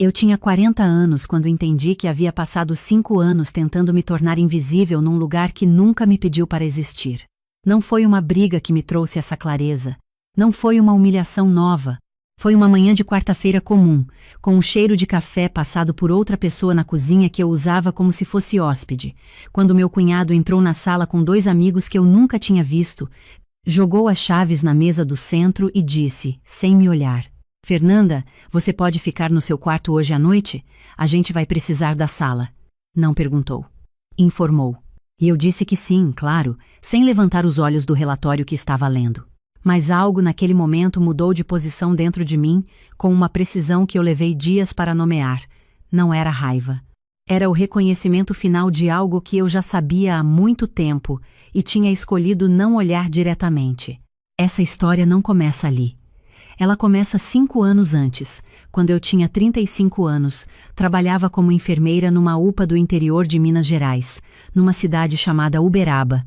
Eu tinha 40 anos quando entendi que havia passado 5 anos tentando me tornar invisível num lugar que nunca me pediu para existir. Não foi uma briga que me trouxe essa clareza. Não foi uma humilhação nova. Foi uma manhã de quarta-feira comum, com um cheiro de café passado por outra pessoa na cozinha que eu usava como se fosse hóspede, quando meu cunhado entrou na sala com 2 amigos que eu nunca tinha visto, jogou as chaves na mesa do centro e disse, sem me olhar: "Fernanda, você pode ficar no seu quarto hoje à noite? A gente vai precisar da sala." Não perguntou. Informou. E eu disse que sim, claro, sem levantar os olhos do relatório que estava lendo. Mas algo naquele momento mudou de posição dentro de mim, com uma precisão que eu levei dias para nomear. Não era raiva. Era o reconhecimento final de algo que eu já sabia há muito tempo e tinha escolhido não olhar diretamente. Essa história não começa ali. Ela começa 5 anos antes, quando eu tinha 35 anos, trabalhava como enfermeira numa UPA do interior de Minas Gerais, numa cidade chamada Uberaba,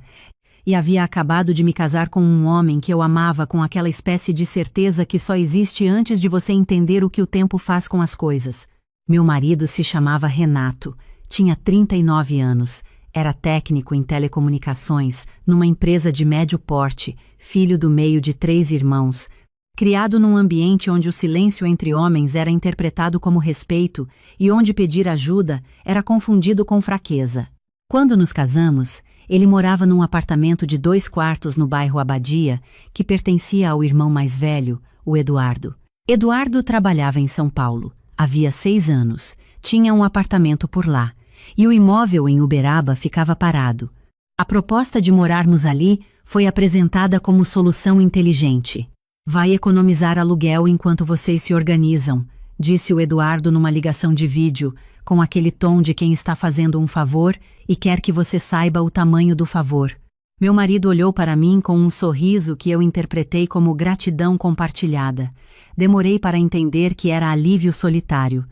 e havia acabado de me casar com um homem que eu amava com aquela espécie de certeza que só existe antes de você entender o que o tempo faz com as coisas. Meu marido se chamava Renato, tinha 39 anos, era técnico em telecomunicações, numa empresa de médio porte, filho do meio de 3 irmãos, criado num ambiente onde o silêncio entre homens era interpretado como respeito e onde pedir ajuda era confundido com fraqueza. Quando nos casamos, ele morava num apartamento de 2 quartos no bairro Abadia, que pertencia ao irmão mais velho, o Eduardo. Eduardo trabalhava em São Paulo, havia 6 anos, tinha um apartamento por lá, e o imóvel em Uberaba ficava parado. A proposta de morarmos ali foi apresentada como solução inteligente. "Vai economizar aluguel enquanto vocês se organizam", disse o Eduardo numa ligação de vídeo, com aquele tom de quem está fazendo um favor e quer que você saiba o tamanho do favor. Meu marido olhou para mim com um sorriso que eu interpretei como gratidão compartilhada. Demorei para entender que era alívio solitário.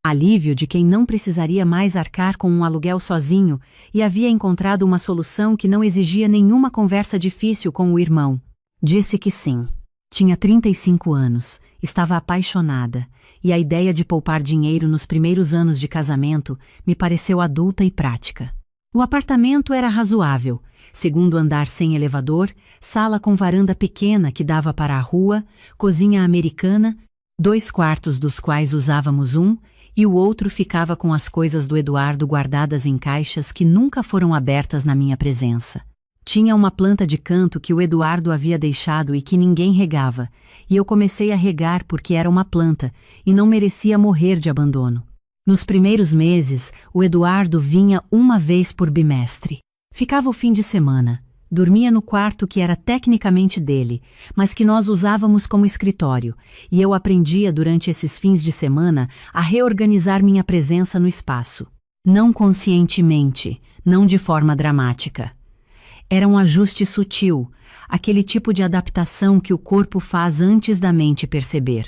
Alívio de quem não precisaria mais arcar com um aluguel sozinho e havia encontrado uma solução que não exigia nenhuma conversa difícil com o irmão. Disse que sim. Tinha 35 anos, estava apaixonada, e a ideia de poupar dinheiro nos primeiros anos de casamento me pareceu adulta e prática. O apartamento era razoável, segundo andar sem elevador, sala com varanda pequena que dava para a rua, cozinha americana, 2 quartos dos quais usávamos um, e o outro ficava com as coisas do Eduardo guardadas em caixas que nunca foram abertas na minha presença. Tinha uma planta de canto que o Eduardo havia deixado e que ninguém regava, e eu comecei a regar porque era uma planta e não merecia morrer de abandono. Nos primeiros meses, o Eduardo vinha uma vez por bimestre. Ficava o fim de semana, dormia no quarto que era tecnicamente dele, mas que nós usávamos como escritório, e eu aprendia durante esses fins de semana a reorganizar minha presença no espaço. Não conscientemente, não de forma dramática. Era um ajuste sutil, aquele tipo de adaptação que o corpo faz antes da mente perceber.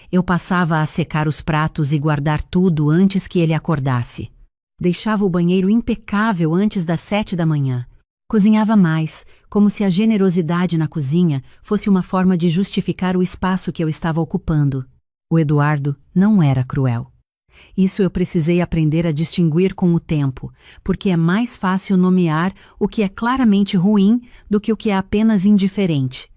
Eu passava a secar os pratos e guardar tudo antes que ele acordasse. Deixava o banheiro impecável antes das 7 da manhã. Cozinhava mais, como se a generosidade na cozinha fosse uma forma de justificar o espaço que eu estava ocupando. O Eduardo não era cruel. Isso eu precisei aprender a distinguir com o tempo, porque é mais fácil nomear o que é claramente ruim do que o que é apenas indiferente.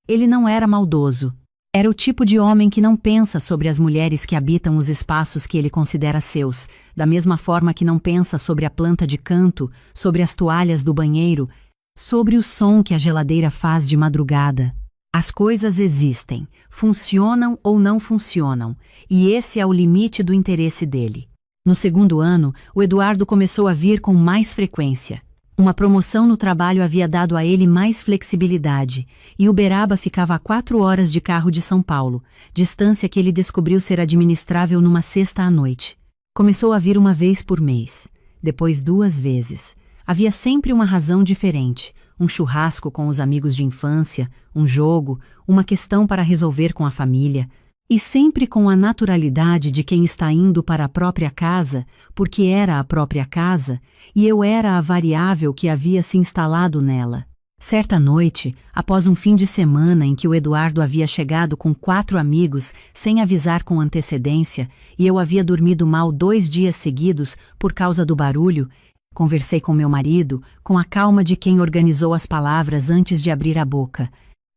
Ele não era maldoso. Era o tipo de homem que não pensa sobre as mulheres que habitam os espaços que ele considera seus, da mesma forma que não pensa sobre a planta de canto, sobre as toalhas do banheiro, sobre o som que a geladeira faz de madrugada. As coisas existem, funcionam ou não funcionam, e esse é o limite do interesse dele. No 2º ano, o Eduardo começou a vir com mais frequência. Uma promoção no trabalho havia dado a ele mais flexibilidade, e Uberaba ficava a 4 horas de carro de São Paulo, distância que ele descobriu ser administrável numa sexta à noite. Começou a vir uma vez por mês, depois 2 vezes. Havia sempre uma razão diferente, um churrasco com os amigos de infância, um jogo, uma questão para resolver com a família, e sempre com a naturalidade de quem está indo para a própria casa, porque era a própria casa, e eu era a variável que havia se instalado nela. Certa noite, após um fim de semana em que o Eduardo havia chegado com 4 amigos sem avisar com antecedência e eu havia dormido mal 2 dias seguidos por causa do barulho, conversei com meu marido com a calma de quem organizou as palavras antes de abrir a boca.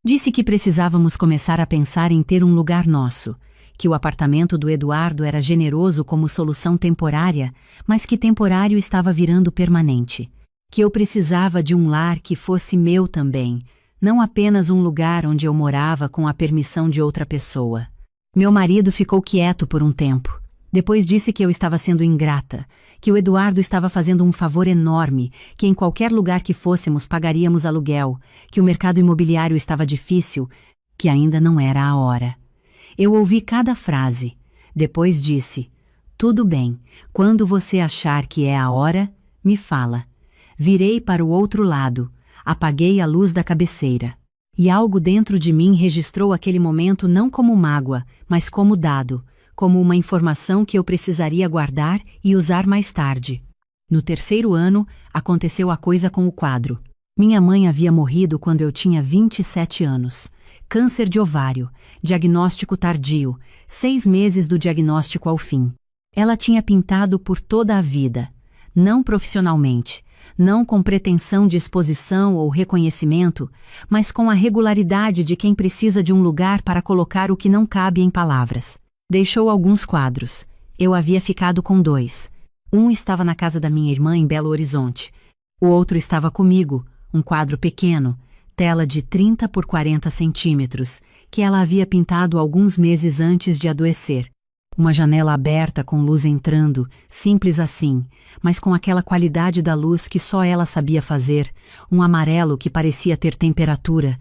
Disse que precisávamos começar a pensar em ter um lugar nosso, que o apartamento do Eduardo era generoso como solução temporária, mas que temporário estava virando permanente. Que eu precisava de um lar que fosse meu também, não apenas um lugar onde eu morava com a permissão de outra pessoa. Meu marido ficou quieto por um tempo. Depois disse que eu estava sendo ingrata, que o Eduardo estava fazendo um favor enorme, que em qualquer lugar que fôssemos pagaríamos aluguel, que o mercado imobiliário estava difícil, que ainda não era a hora. Eu ouvi cada frase. Depois disse: "Tudo bem, quando você achar que é a hora, me fala." Virei para o outro lado, apaguei a luz da cabeceira. E algo dentro de mim registrou aquele momento não como mágoa, mas como dado, como uma informação que eu precisaria guardar e usar mais tarde. No 3º ano, aconteceu a coisa com o quadro. Minha mãe havia morrido quando eu tinha 27 anos. Câncer de ovário, diagnóstico tardio, 6 meses do diagnóstico ao fim. Ela tinha pintado por toda a vida, não profissionalmente, não com pretensão de exposição ou reconhecimento, mas com a regularidade de quem precisa de um lugar para colocar o que não cabe em palavras. Deixou alguns quadros. Eu havia ficado com 2. Um estava na casa da minha irmã em Belo Horizonte. O outro estava comigo, um quadro pequeno, tela de 30 por 40 centímetros, que ela havia pintado alguns meses antes de adoecer. Uma janela aberta com luz entrando, simples assim, mas com aquela qualidade da luz que só ela sabia fazer, um amarelo que parecia ter temperatura.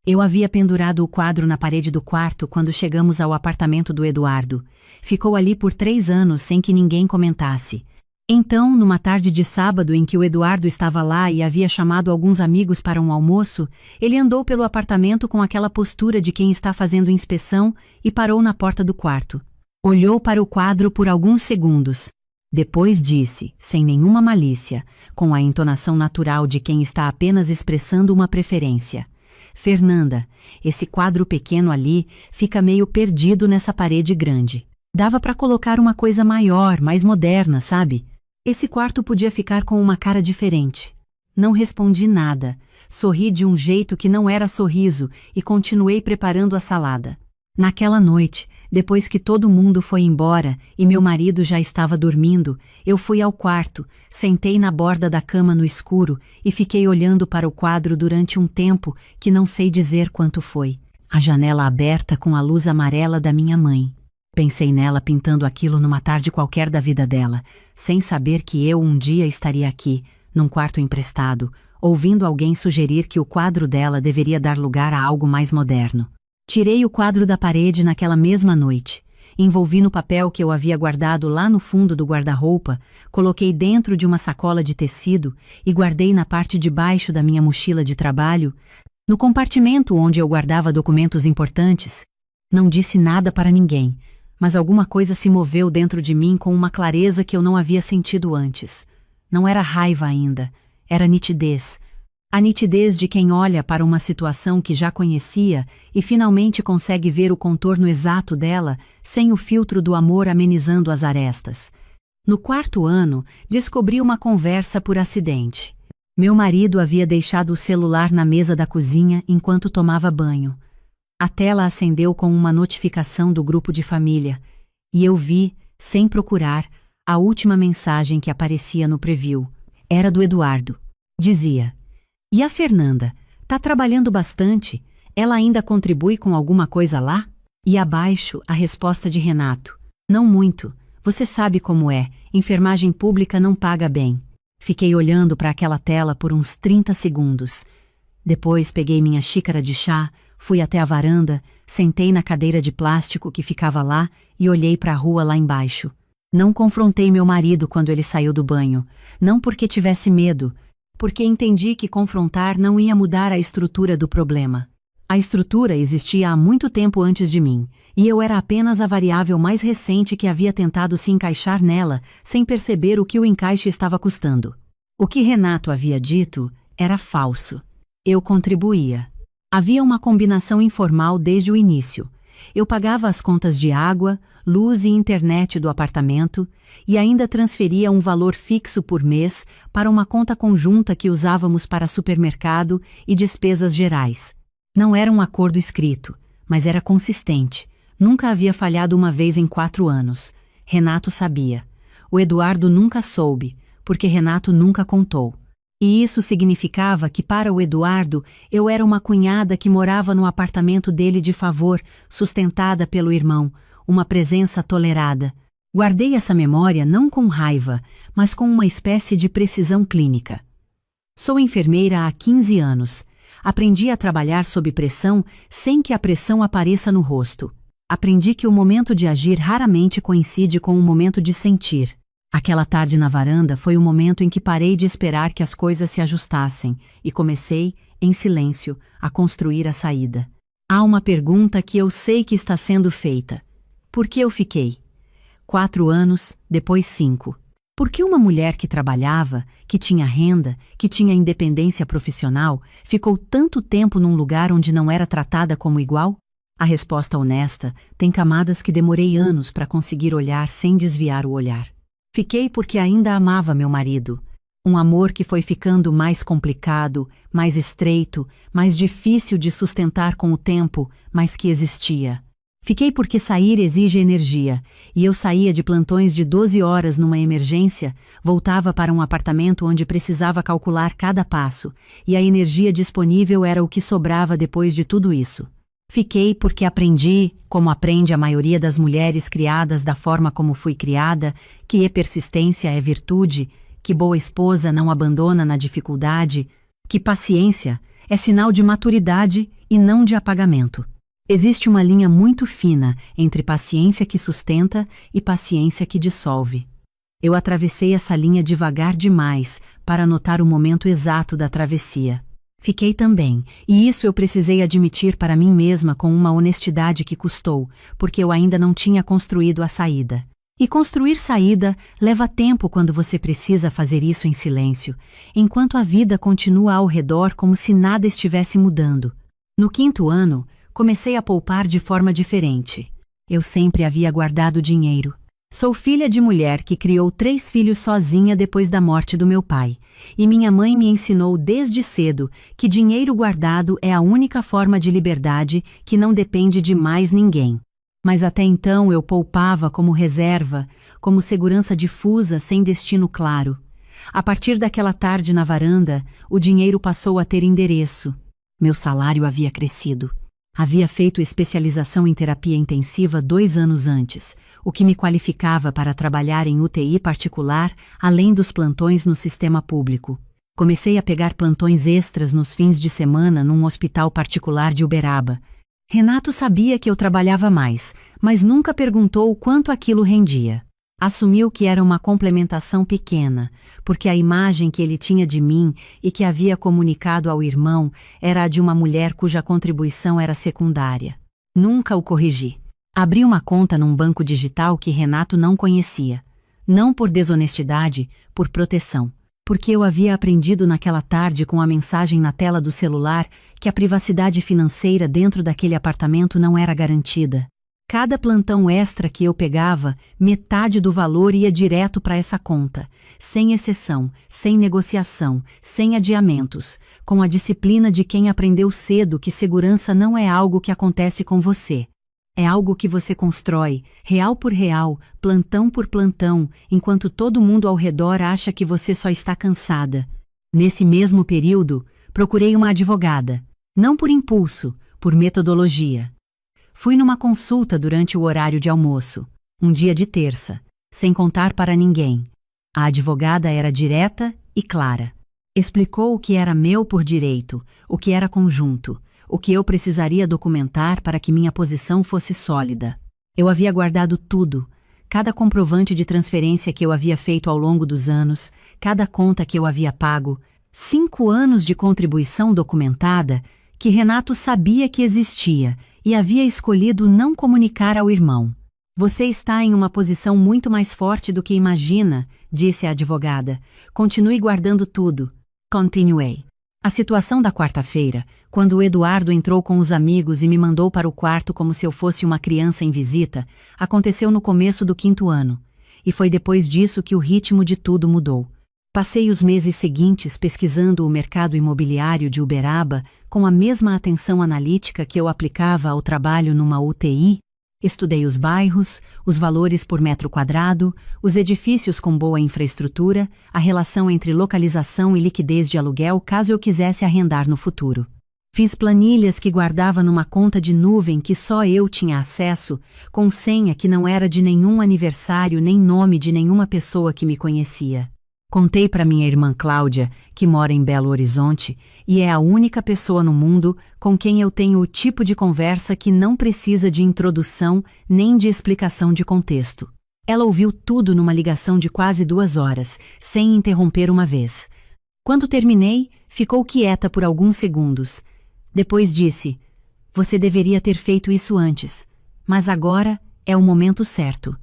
Eu havia pendurado o quadro na parede do quarto quando chegamos ao apartamento do Eduardo. Ficou ali por 3 anos sem que ninguém comentasse. Então, numa tarde de sábado em que o Eduardo estava lá e havia chamado alguns amigos para um almoço, ele andou pelo apartamento com aquela postura de quem está fazendo inspeção e parou na porta do quarto. Olhou para o quadro por alguns segundos. Depois disse, sem nenhuma malícia, com a entonação natural de quem está apenas expressando uma preferência: "Fernanda, esse quadro pequeno ali fica meio perdido nessa parede grande. Dava para colocar uma coisa maior, mais moderna, sabe? Esse quarto podia ficar com uma cara diferente." Não respondi nada. Sorri de um jeito que não era sorriso e continuei preparando a salada. Naquela noite, depois que todo mundo foi embora e meu marido já estava dormindo, eu fui ao quarto, sentei na borda da cama no escuro e fiquei olhando para o quadro durante um tempo que não sei dizer quanto foi. A janela aberta com a luz amarela da minha mãe. Pensei nela pintando aquilo numa tarde qualquer da vida dela, sem saber que eu um dia estaria aqui, num quarto emprestado, ouvindo alguém sugerir que o quadro dela deveria dar lugar a algo mais moderno. Tirei o quadro da parede naquela mesma noite. Envolvi no papel que eu havia guardado lá no fundo do guarda-roupa, coloquei dentro de uma sacola de tecido e guardei na parte de baixo da minha mochila de trabalho, no compartimento onde eu guardava documentos importantes. Não disse nada para ninguém, mas alguma coisa se moveu dentro de mim com uma clareza que eu não havia sentido antes. Não era raiva ainda, era nitidez. A nitidez de quem olha para uma situação que já conhecia e finalmente consegue ver o contorno exato dela, sem o filtro do amor amenizando as arestas. No 4º ano, descobri uma conversa por acidente. Meu marido havia deixado o celular na mesa da cozinha enquanto tomava banho. A tela acendeu com uma notificação do grupo de família, e eu vi, sem procurar, a última mensagem que aparecia no preview. Era do Eduardo. Dizia: "E a Fernanda? Tá trabalhando bastante? Ela ainda contribui com alguma coisa lá?" E abaixo, a resposta de Renato: "Não muito. Você sabe como é. Enfermagem pública não paga bem." Fiquei olhando para aquela tela por uns 30 segundos. Depois peguei minha xícara de chá, fui até a varanda, sentei na cadeira de plástico que ficava lá e olhei para a rua lá embaixo. Não confrontei meu marido quando ele saiu do banho, não porque tivesse medo, porque entendi que confrontar não ia mudar a estrutura do problema. A estrutura existia há muito tempo antes de mim, e eu era apenas a variável mais recente que havia tentado se encaixar nela, sem perceber o que o encaixe estava custando. O que Renato havia dito era falso. Eu contribuía. Havia uma combinação informal desde o início. Eu pagava as contas de água, luz e internet do apartamento e ainda transferia um valor fixo por mês para uma conta conjunta que usávamos para supermercado e despesas gerais. Não era um acordo escrito, mas era consistente. Nunca havia falhado uma vez em 4 anos. Renato sabia. O Eduardo nunca soube, porque Renato nunca contou. E isso significava que para o Eduardo eu era uma cunhada que morava no apartamento dele de favor, sustentada pelo irmão, uma presença tolerada. Guardei essa memória não com raiva, mas com uma espécie de precisão clínica. Sou enfermeira há 15 anos. Aprendi a trabalhar sob pressão sem que a pressão apareça no rosto. Aprendi que o momento de agir raramente coincide com o momento de sentir. Aquela tarde na varanda foi o momento em que parei de esperar que as coisas se ajustassem e comecei, em silêncio, a construir a saída. Há uma pergunta que eu sei que está sendo feita. Por que eu fiquei? 4 anos, depois 5. Por que uma mulher que trabalhava, que tinha renda, que tinha independência profissional, ficou tanto tempo num lugar onde não era tratada como igual? A resposta honesta tem camadas que demorei anos para conseguir olhar sem desviar o olhar. Fiquei porque ainda amava meu marido. Um amor que foi ficando mais complicado, mais estreito, mais difícil de sustentar com o tempo, mas que existia. Fiquei porque sair exige energia, e eu saía de plantões de 12 horas numa emergência, voltava para um apartamento onde precisava calcular cada passo, e a energia disponível era o que sobrava depois de tudo isso. Fiquei porque aprendi, como aprende a maioria das mulheres criadas da forma como fui criada, que persistência é virtude, que boa esposa não abandona na dificuldade, que paciência é sinal de maturidade e não de apagamento. Existe uma linha muito fina entre paciência que sustenta e paciência que dissolve. Eu atravessei essa linha devagar demais para notar o momento exato da travessia. Fiquei também, e isso eu precisei admitir para mim mesma com uma honestidade que custou, porque eu ainda não tinha construído a saída. E construir saída leva tempo quando você precisa fazer isso em silêncio, enquanto a vida continua ao redor como se nada estivesse mudando. No 5º ano, comecei a poupar de forma diferente. Eu sempre havia guardado dinheiro. Sou filha de mulher que criou 3 filhos sozinha depois da morte do meu pai, e minha mãe me ensinou desde cedo que dinheiro guardado é a única forma de liberdade que não depende de mais ninguém. Mas até então eu poupava como reserva, como segurança difusa sem destino claro. A partir daquela tarde na varanda, o dinheiro passou a ter endereço. Meu salário havia crescido. Havia feito especialização em terapia intensiva 2 anos antes, o que me qualificava para trabalhar em UTI particular, além dos plantões no sistema público. Comecei a pegar plantões extras nos fins de semana num hospital particular de Uberaba. Renato sabia que eu trabalhava mais, mas nunca perguntou o quanto aquilo rendia. Assumiu que era uma complementação pequena, porque a imagem que ele tinha de mim e que havia comunicado ao irmão era a de uma mulher cuja contribuição era secundária. Nunca o corrigi. Abri uma conta num banco digital que Renato não conhecia. Não por desonestidade, por proteção. Porque eu havia aprendido naquela tarde com a mensagem na tela do celular que a privacidade financeira dentro daquele apartamento não era garantida. Cada plantão extra que eu pegava, metade do valor ia direto para essa conta, sem exceção, sem negociação, sem adiamentos, com a disciplina de quem aprendeu cedo que segurança não é algo que acontece com você. É algo que você constrói, real por real, plantão por plantão, enquanto todo mundo ao redor acha que você só está cansada. Nesse mesmo período, procurei uma advogada. Não por impulso, por metodologia. Fui numa consulta durante o horário de almoço, um dia de terça, sem contar para ninguém. A advogada era direta e clara. Explicou o que era meu por direito, o que era conjunto, o que eu precisaria documentar para que minha posição fosse sólida. Eu havia guardado tudo, cada comprovante de transferência que eu havia feito ao longo dos anos, cada conta que eu havia pago, 5 anos de contribuição documentada que Renato sabia que existia e havia escolhido não comunicar ao irmão. Você está em uma posição muito mais forte do que imagina, disse a advogada. Continue guardando tudo. Continuei. A situação da quarta-feira, quando o Eduardo entrou com os amigos e me mandou para o quarto como se eu fosse uma criança em visita, aconteceu no começo do 5º ano, e foi depois disso que o ritmo de tudo mudou. Passei os meses seguintes pesquisando o mercado imobiliário de Uberaba com a mesma atenção analítica que eu aplicava ao trabalho numa UTI. Estudei os bairros, os valores por metro quadrado, os edifícios com boa infraestrutura, a relação entre localização e liquidez de aluguel caso eu quisesse arrendar no futuro. Fiz planilhas que guardava numa conta de nuvem que só eu tinha acesso, com senha que não era de nenhum aniversário nem nome de nenhuma pessoa que me conhecia. Contei para minha irmã Cláudia, que mora em Belo Horizonte, e é a única pessoa no mundo com quem eu tenho o tipo de conversa que não precisa de introdução nem de explicação de contexto. Ela ouviu tudo numa ligação de quase 2 horas, sem interromper uma vez. Quando terminei, ficou quieta por alguns segundos. Depois disse: "Você deveria ter feito isso antes, mas agora é o momento certo."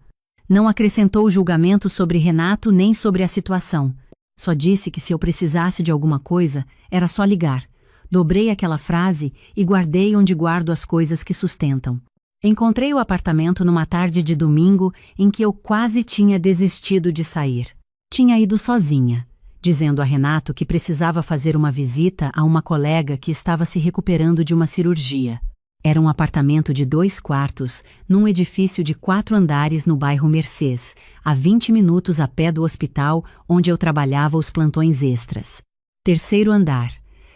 Não acrescentou julgamento sobre Renato nem sobre a situação. Só disse que se eu precisasse de alguma coisa, era só ligar. Dobrei aquela frase e guardei onde guardo as coisas que sustentam. Encontrei o apartamento numa tarde de domingo em que eu quase tinha desistido de sair. Tinha ido sozinha, dizendo a Renato que precisava fazer uma visita a uma colega que estava se recuperando de uma cirurgia. Era um apartamento de 2 quartos, num edifício de 4 andares no bairro Mercês, a 20 minutos a pé do hospital onde eu trabalhava os plantões extras. 3º andar.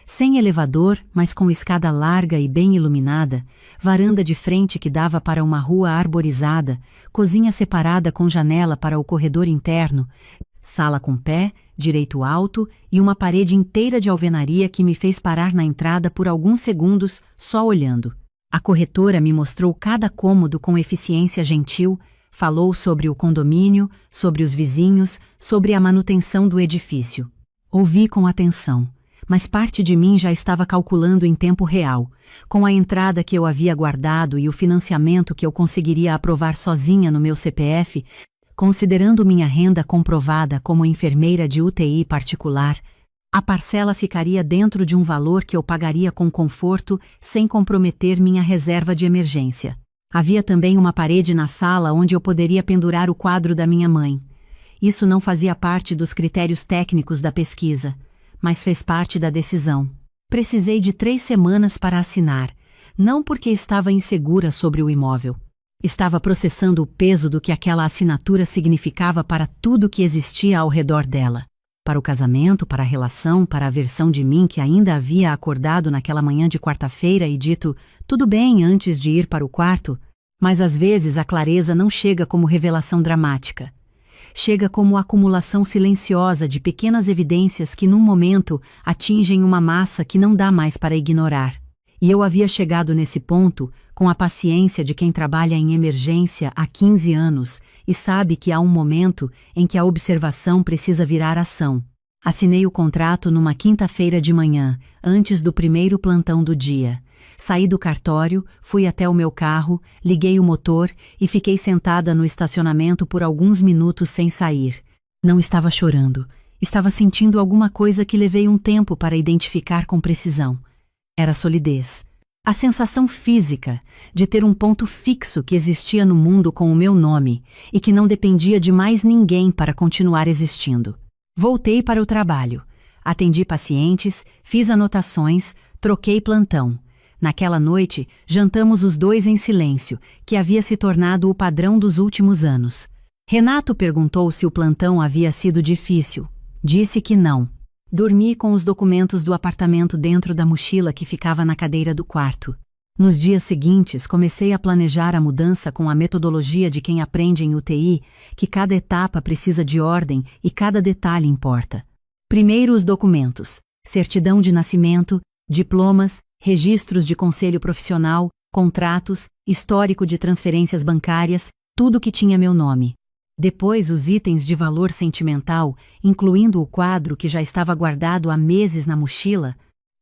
Sem elevador, mas com escada larga e bem iluminada, varanda de frente que dava para uma rua arborizada, cozinha separada com janela para o corredor interno, sala com pé, direito alto e uma parede inteira de alvenaria que me fez parar na entrada por alguns segundos só olhando. A corretora me mostrou cada cômodo com eficiência gentil, falou sobre o condomínio, sobre os vizinhos, sobre a manutenção do edifício. Ouvi com atenção, mas parte de mim já estava calculando em tempo real, com a entrada que eu havia guardado e o financiamento que eu conseguiria aprovar sozinha no meu CPF, considerando minha renda comprovada como enfermeira de UTI particular. A parcela ficaria dentro de um valor que eu pagaria com conforto, sem comprometer minha reserva de emergência. Havia também uma parede na sala onde eu poderia pendurar o quadro da minha mãe. Isso não fazia parte dos critérios técnicos da pesquisa, mas fez parte da decisão. Precisei de 3 semanas para assinar, não porque estava insegura sobre o imóvel. Estava processando o peso do que aquela assinatura significava para tudo que existia ao redor dela. Para o casamento, para a relação, para a versão de mim que ainda havia acordado naquela manhã de quarta-feira e dito tudo bem antes de ir para o quarto, mas às vezes a clareza não chega como revelação dramática. Chega como acumulação silenciosa de pequenas evidências que num momento atingem uma massa que não dá mais para ignorar. E eu havia chegado nesse ponto com a paciência de quem trabalha em emergência há 15 anos e sabe que há um momento em que a observação precisa virar ação. Assinei o contrato numa quinta-feira de manhã, antes do primeiro plantão do dia. Saí do cartório, fui até o meu carro, liguei o motor e fiquei sentada no estacionamento por alguns minutos sem sair. Não estava chorando, estava sentindo alguma coisa que levei um tempo para identificar com precisão. Era solidez. A sensação física de ter um ponto fixo que existia no mundo com o meu nome e que não dependia de mais ninguém para continuar existindo. Voltei para o trabalho. Atendi pacientes, fiz anotações, troquei plantão. Naquela noite, jantamos os 2 em silêncio, que havia se tornado o padrão dos últimos anos. Renato perguntou se o plantão havia sido difícil. Disse que não. Dormi com os documentos do apartamento dentro da mochila que ficava na cadeira do quarto. Nos dias seguintes, comecei a planejar a mudança com a metodologia de quem aprende em UTI, que cada etapa precisa de ordem e cada detalhe importa. Primeiro os documentos: certidão de nascimento, diplomas, registros de conselho profissional, contratos, histórico de transferências bancárias, tudo que tinha meu nome. Depois os itens de valor sentimental, incluindo o quadro que já estava guardado há meses na mochila.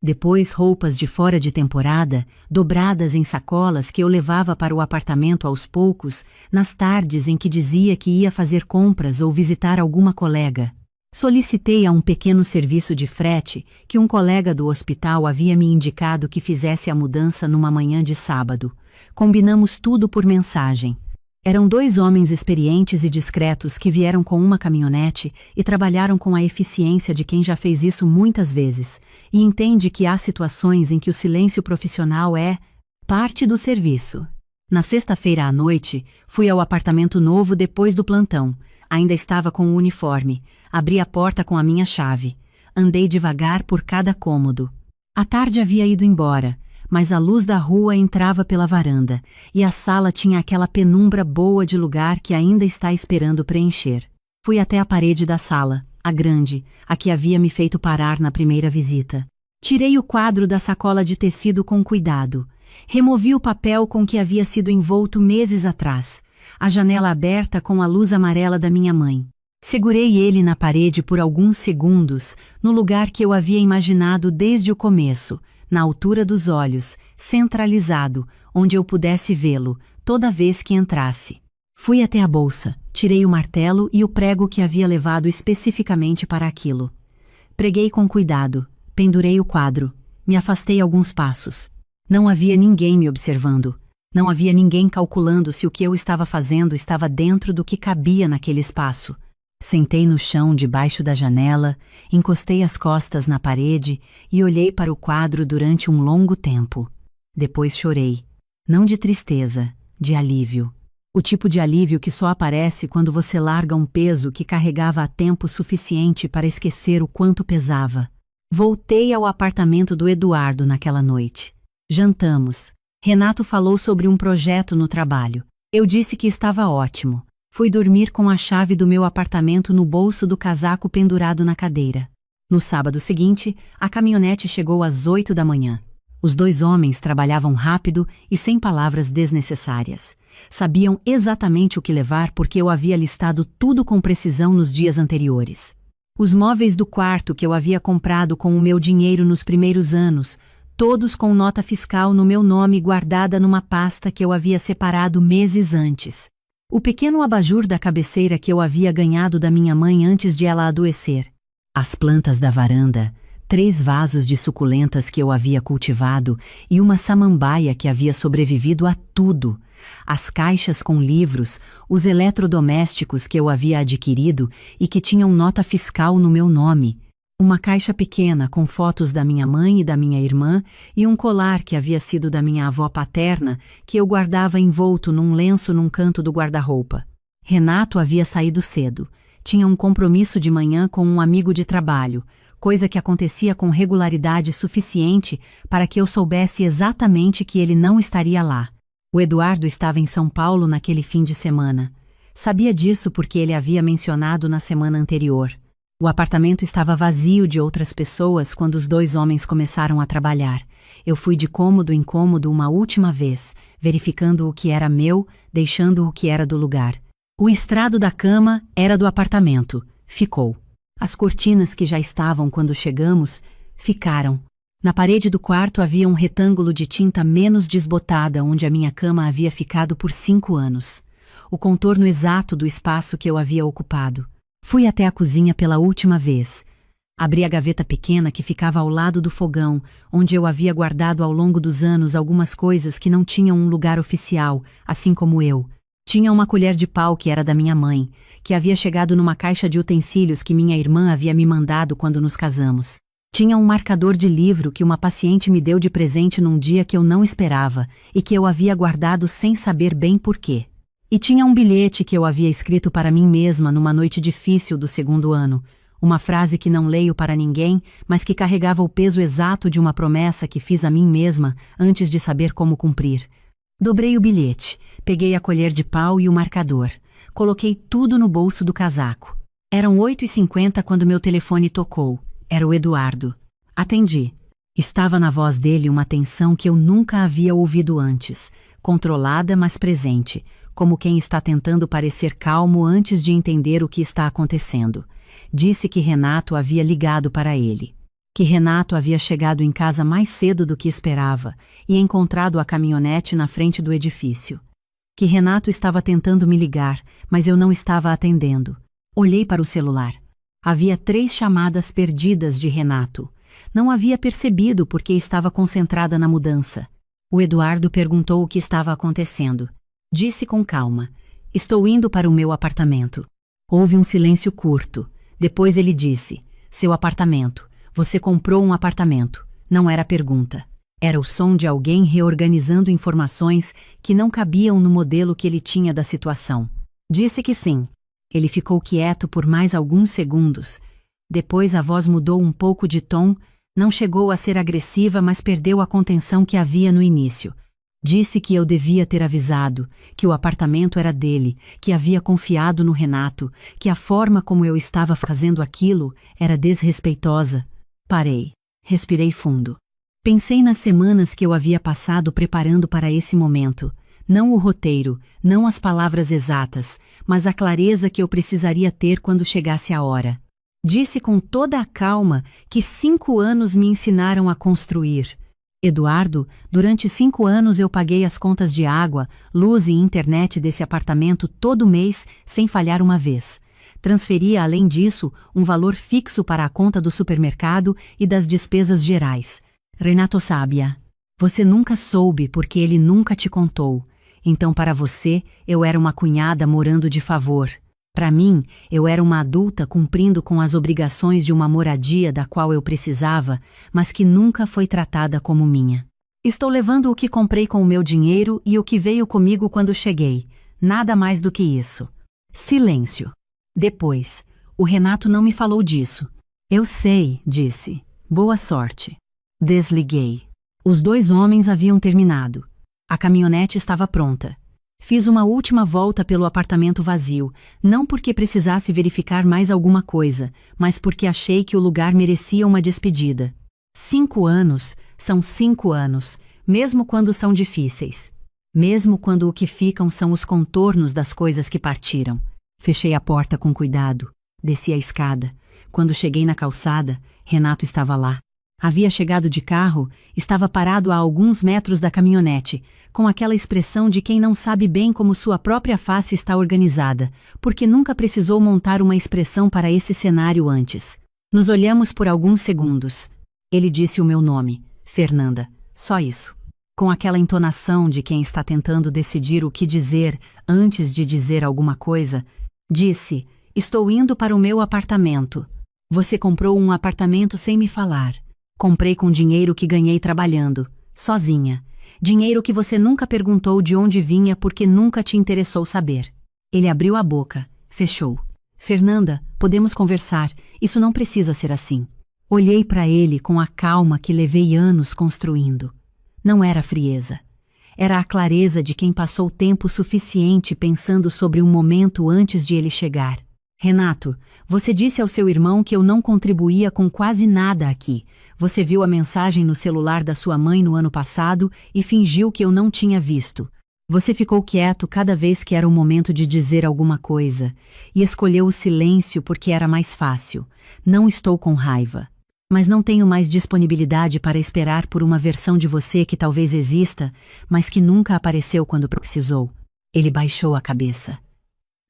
Depois roupas de fora de temporada, dobradas em sacolas que eu levava para o apartamento aos poucos, nas tardes em que dizia que ia fazer compras ou visitar alguma colega. Solicitei a um pequeno serviço de frete que um colega do hospital havia me indicado que fizesse a mudança numa manhã de sábado. Combinamos tudo por mensagem. Eram 2 homens experientes e discretos que vieram com uma caminhonete e trabalharam com a eficiência de quem já fez isso muitas vezes e entende que há situações em que o silêncio profissional é parte do serviço. Na sexta-feira à noite, fui ao apartamento novo depois do plantão. Ainda estava com o uniforme. Abri a porta com a minha chave. Andei devagar por cada cômodo. A tarde havia ido embora, mas a luz da rua entrava pela varanda, e a sala tinha aquela penumbra boa de lugar que ainda está esperando preencher. Fui até a parede da sala, a grande, a que havia me feito parar na primeira visita. Tirei o quadro da sacola de tecido com cuidado. Removi o papel com que havia sido envolto meses atrás. A janela aberta com a luz amarela da minha mãe. Segurei ele na parede por alguns segundos, no lugar que eu havia imaginado desde o começo, na altura dos olhos, centralizado, onde eu pudesse vê-lo, toda vez que entrasse. Fui até a bolsa, tirei o martelo e o prego que havia levado especificamente para aquilo. Preguei com cuidado, pendurei o quadro, me afastei alguns passos. Não havia ninguém me observando. Não havia ninguém calculando se o que eu estava fazendo estava dentro do que cabia naquele espaço. Sentei no chão debaixo da janela, encostei as costas na parede e olhei para o quadro durante um longo tempo. Depois chorei. Não de tristeza, de alívio. O tipo de alívio que só aparece quando você larga um peso que carregava há tempo suficiente para esquecer o quanto pesava. Voltei ao apartamento do Eduardo naquela noite. Jantamos. Renato falou sobre um projeto no trabalho. Eu disse que estava ótimo. Fui dormir com a chave do meu apartamento no bolso do casaco pendurado na cadeira. No sábado seguinte, a caminhonete chegou às 8 da manhã. Os 2 homens trabalhavam rápido e sem palavras desnecessárias. Sabiam exatamente o que levar porque eu havia listado tudo com precisão nos dias anteriores. Os móveis do quarto que eu havia comprado com o meu dinheiro nos primeiros anos, todos com nota fiscal no meu nome guardada numa pasta que eu havia separado meses antes. O pequeno abajur da cabeceira que eu havia ganhado da minha mãe antes de ela adoecer. As plantas da varanda, 3 vasos de suculentas que eu havia cultivado e uma samambaia que havia sobrevivido a tudo. As caixas com livros, os eletrodomésticos que eu havia adquirido e que tinham nota fiscal no meu nome. Uma caixa pequena com fotos da minha mãe e da minha irmã e um colar que havia sido da minha avó paterna que eu guardava envolto num lenço num canto do guarda-roupa. Renato havia saído cedo. Tinha um compromisso de manhã com um amigo de trabalho, coisa que acontecia com regularidade suficiente para que eu soubesse exatamente que ele não estaria lá. O Eduardo estava em São Paulo naquele fim de semana. Sabia disso porque ele havia mencionado na semana anterior. O apartamento estava vazio de outras pessoas quando os 2 homens começaram a trabalhar. Eu fui de cômodo em cômodo uma última vez, verificando o que era meu, deixando o que era do lugar. O estrado da cama era do apartamento. Ficou. As cortinas que já estavam quando chegamos, ficaram. Na parede do quarto havia um retângulo de tinta menos desbotada onde a minha cama havia ficado por 5 anos. O contorno exato do espaço que eu havia ocupado. Fui até a cozinha pela última vez. Abri a gaveta pequena que ficava ao lado do fogão, onde eu havia guardado ao longo dos anos algumas coisas que não tinham um lugar oficial, assim como eu. Tinha uma colher de pau que era da minha mãe, que havia chegado numa caixa de utensílios que minha irmã havia me mandado quando nos casamos. Tinha um marcador de livro que uma paciente me deu de presente num dia que eu não esperava e que eu havia guardado sem saber bem porquê. E tinha um bilhete que eu havia escrito para mim mesma numa noite difícil do 2º ano, uma frase que não leio para ninguém, mas que carregava o peso exato de uma promessa que fiz a mim mesma antes de saber como cumprir. Dobrei o bilhete, peguei a colher de pau e o marcador, coloquei tudo no bolso do casaco. Eram 8h50 quando meu telefone tocou. Era o Eduardo. Atendi. Estava na voz dele uma tensão que eu nunca havia ouvido antes, controlada mas presente, como quem está tentando parecer calmo antes de entender o que está acontecendo. Disse que Renato havia ligado para ele. Que Renato havia chegado em casa mais cedo do que esperava e encontrado a caminhonete na frente do edifício. Que Renato estava tentando me ligar, mas eu não estava atendendo. Olhei para o celular. Havia 3 chamadas perdidas de Renato. Não havia percebido porque estava concentrada na mudança. O Eduardo perguntou o que estava acontecendo. Disse com calma: estou indo para o meu apartamento. Houve um silêncio curto. Depois ele disse: seu apartamento. Você comprou um apartamento. Não era pergunta. Era o som de alguém reorganizando informações que não cabiam no modelo que ele tinha da situação. Disse que sim. Ele ficou quieto por mais alguns segundos. Depois a voz mudou um pouco de tom. Não chegou a ser agressiva, mas perdeu a contenção que havia no início. Disse que eu devia ter avisado, que o apartamento era dele, que havia confiado no Renato, que a forma como eu estava fazendo aquilo era desrespeitosa. Parei. Respirei fundo. Pensei nas semanas que eu havia passado preparando para esse momento. Não o roteiro, não as palavras exatas, mas a clareza que eu precisaria ter quando chegasse a hora. Disse com toda a calma que 5 anos me ensinaram a construir. Eduardo, durante 5 anos eu paguei as contas de água, luz e internet desse apartamento todo mês sem falhar uma vez. Transferia, além disso, um valor fixo para a conta do supermercado e das despesas gerais. Renato Sábia, você nunca soube porque ele nunca te contou. Então para você, eu era uma cunhada morando de favor. Para mim, eu era uma adulta cumprindo com as obrigações de uma moradia da qual eu precisava, mas que nunca foi tratada como minha. Estou levando o que comprei com o meu dinheiro e o que veio comigo quando cheguei. Nada mais do que isso. Silêncio. Depois, o Renato não me falou disso. Eu sei, disse. Boa sorte. Desliguei. Os 2 homens haviam terminado. A caminhonete estava pronta. Fiz uma última volta pelo apartamento vazio, não porque precisasse verificar mais alguma coisa, mas porque achei que o lugar merecia uma despedida. 5 anos são 5 anos, mesmo quando são difíceis. Mesmo quando o que ficam são os contornos das coisas que partiram. Fechei a porta com cuidado. Desci a escada. Quando cheguei na calçada, Renato estava lá. Havia chegado de carro, estava parado a alguns metros da caminhonete, com aquela expressão de quem não sabe bem como sua própria face está organizada, porque nunca precisou montar uma expressão para esse cenário antes. Nos olhamos por alguns segundos. Ele disse o meu nome, Fernanda, só isso. Com aquela entonação de quem está tentando decidir o que dizer antes de dizer alguma coisa, disse: estou indo para o meu apartamento. Você comprou um apartamento sem me falar. Comprei com dinheiro que ganhei trabalhando, sozinha. Dinheiro que você nunca perguntou de onde vinha porque nunca te interessou saber. Ele abriu a boca, fechou. Fernanda, podemos conversar, isso não precisa ser assim. Olhei para ele com a calma que levei anos construindo. Não era frieza. Era a clareza de quem passou tempo suficiente pensando sobre um momento antes de ele chegar. Renato, você disse ao seu irmão que eu não contribuía com quase nada aqui. Você viu a mensagem no celular da sua mãe no ano passado e fingiu que eu não tinha visto. Você ficou quieto cada vez que era o momento de dizer alguma coisa e escolheu o silêncio porque era mais fácil. Não estou com raiva. Mas não tenho mais disponibilidade para esperar por uma versão de você que talvez exista, mas que nunca apareceu quando precisou. Ele baixou a cabeça.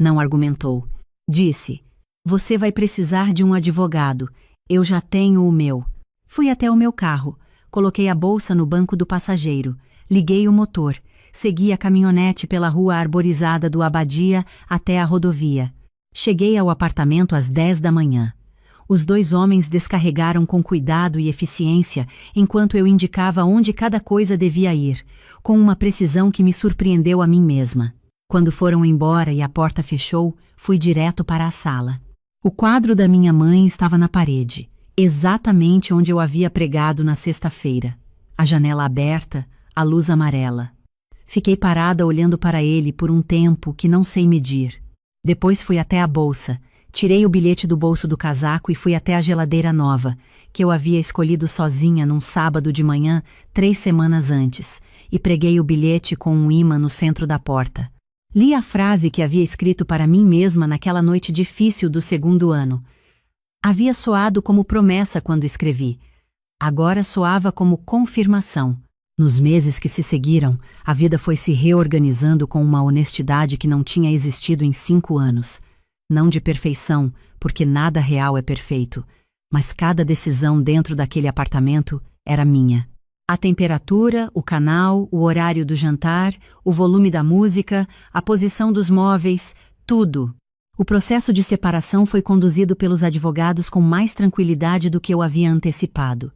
Não argumentou. Disse: você vai precisar de um advogado. Eu já tenho o meu. Fui até o meu carro. Coloquei a bolsa no banco do passageiro. Liguei o motor. Segui a caminhonete pela rua arborizada do Abadia até a rodovia. Cheguei ao apartamento às 10 da manhã. Os 2 homens descarregaram com cuidado e eficiência enquanto eu indicava onde cada coisa devia ir, com uma precisão que me surpreendeu a mim mesma. Quando foram embora e a porta fechou, fui direto para a sala. O quadro da minha mãe estava na parede, exatamente onde eu havia pregado na sexta-feira. A janela aberta, a luz amarela. Fiquei parada olhando para ele por um tempo que não sei medir. Depois fui até a bolsa, tirei o bilhete do bolso do casaco e fui até a geladeira nova, que eu havia escolhido sozinha num sábado de manhã 3 semanas antes, e preguei o bilhete com um ímã no centro da porta. Li a frase que havia escrito para mim mesma naquela noite difícil do 2º ano. Havia soado como promessa quando escrevi. Agora soava como confirmação. Nos meses que se seguiram, a vida foi se reorganizando com uma honestidade que não tinha existido em 5 anos. Não de perfeição, porque nada real é perfeito, mas cada decisão dentro daquele apartamento era minha. A temperatura, o canal, o horário do jantar, o volume da música, a posição dos móveis, tudo. O processo de separação foi conduzido pelos advogados com mais tranquilidade do que eu havia antecipado.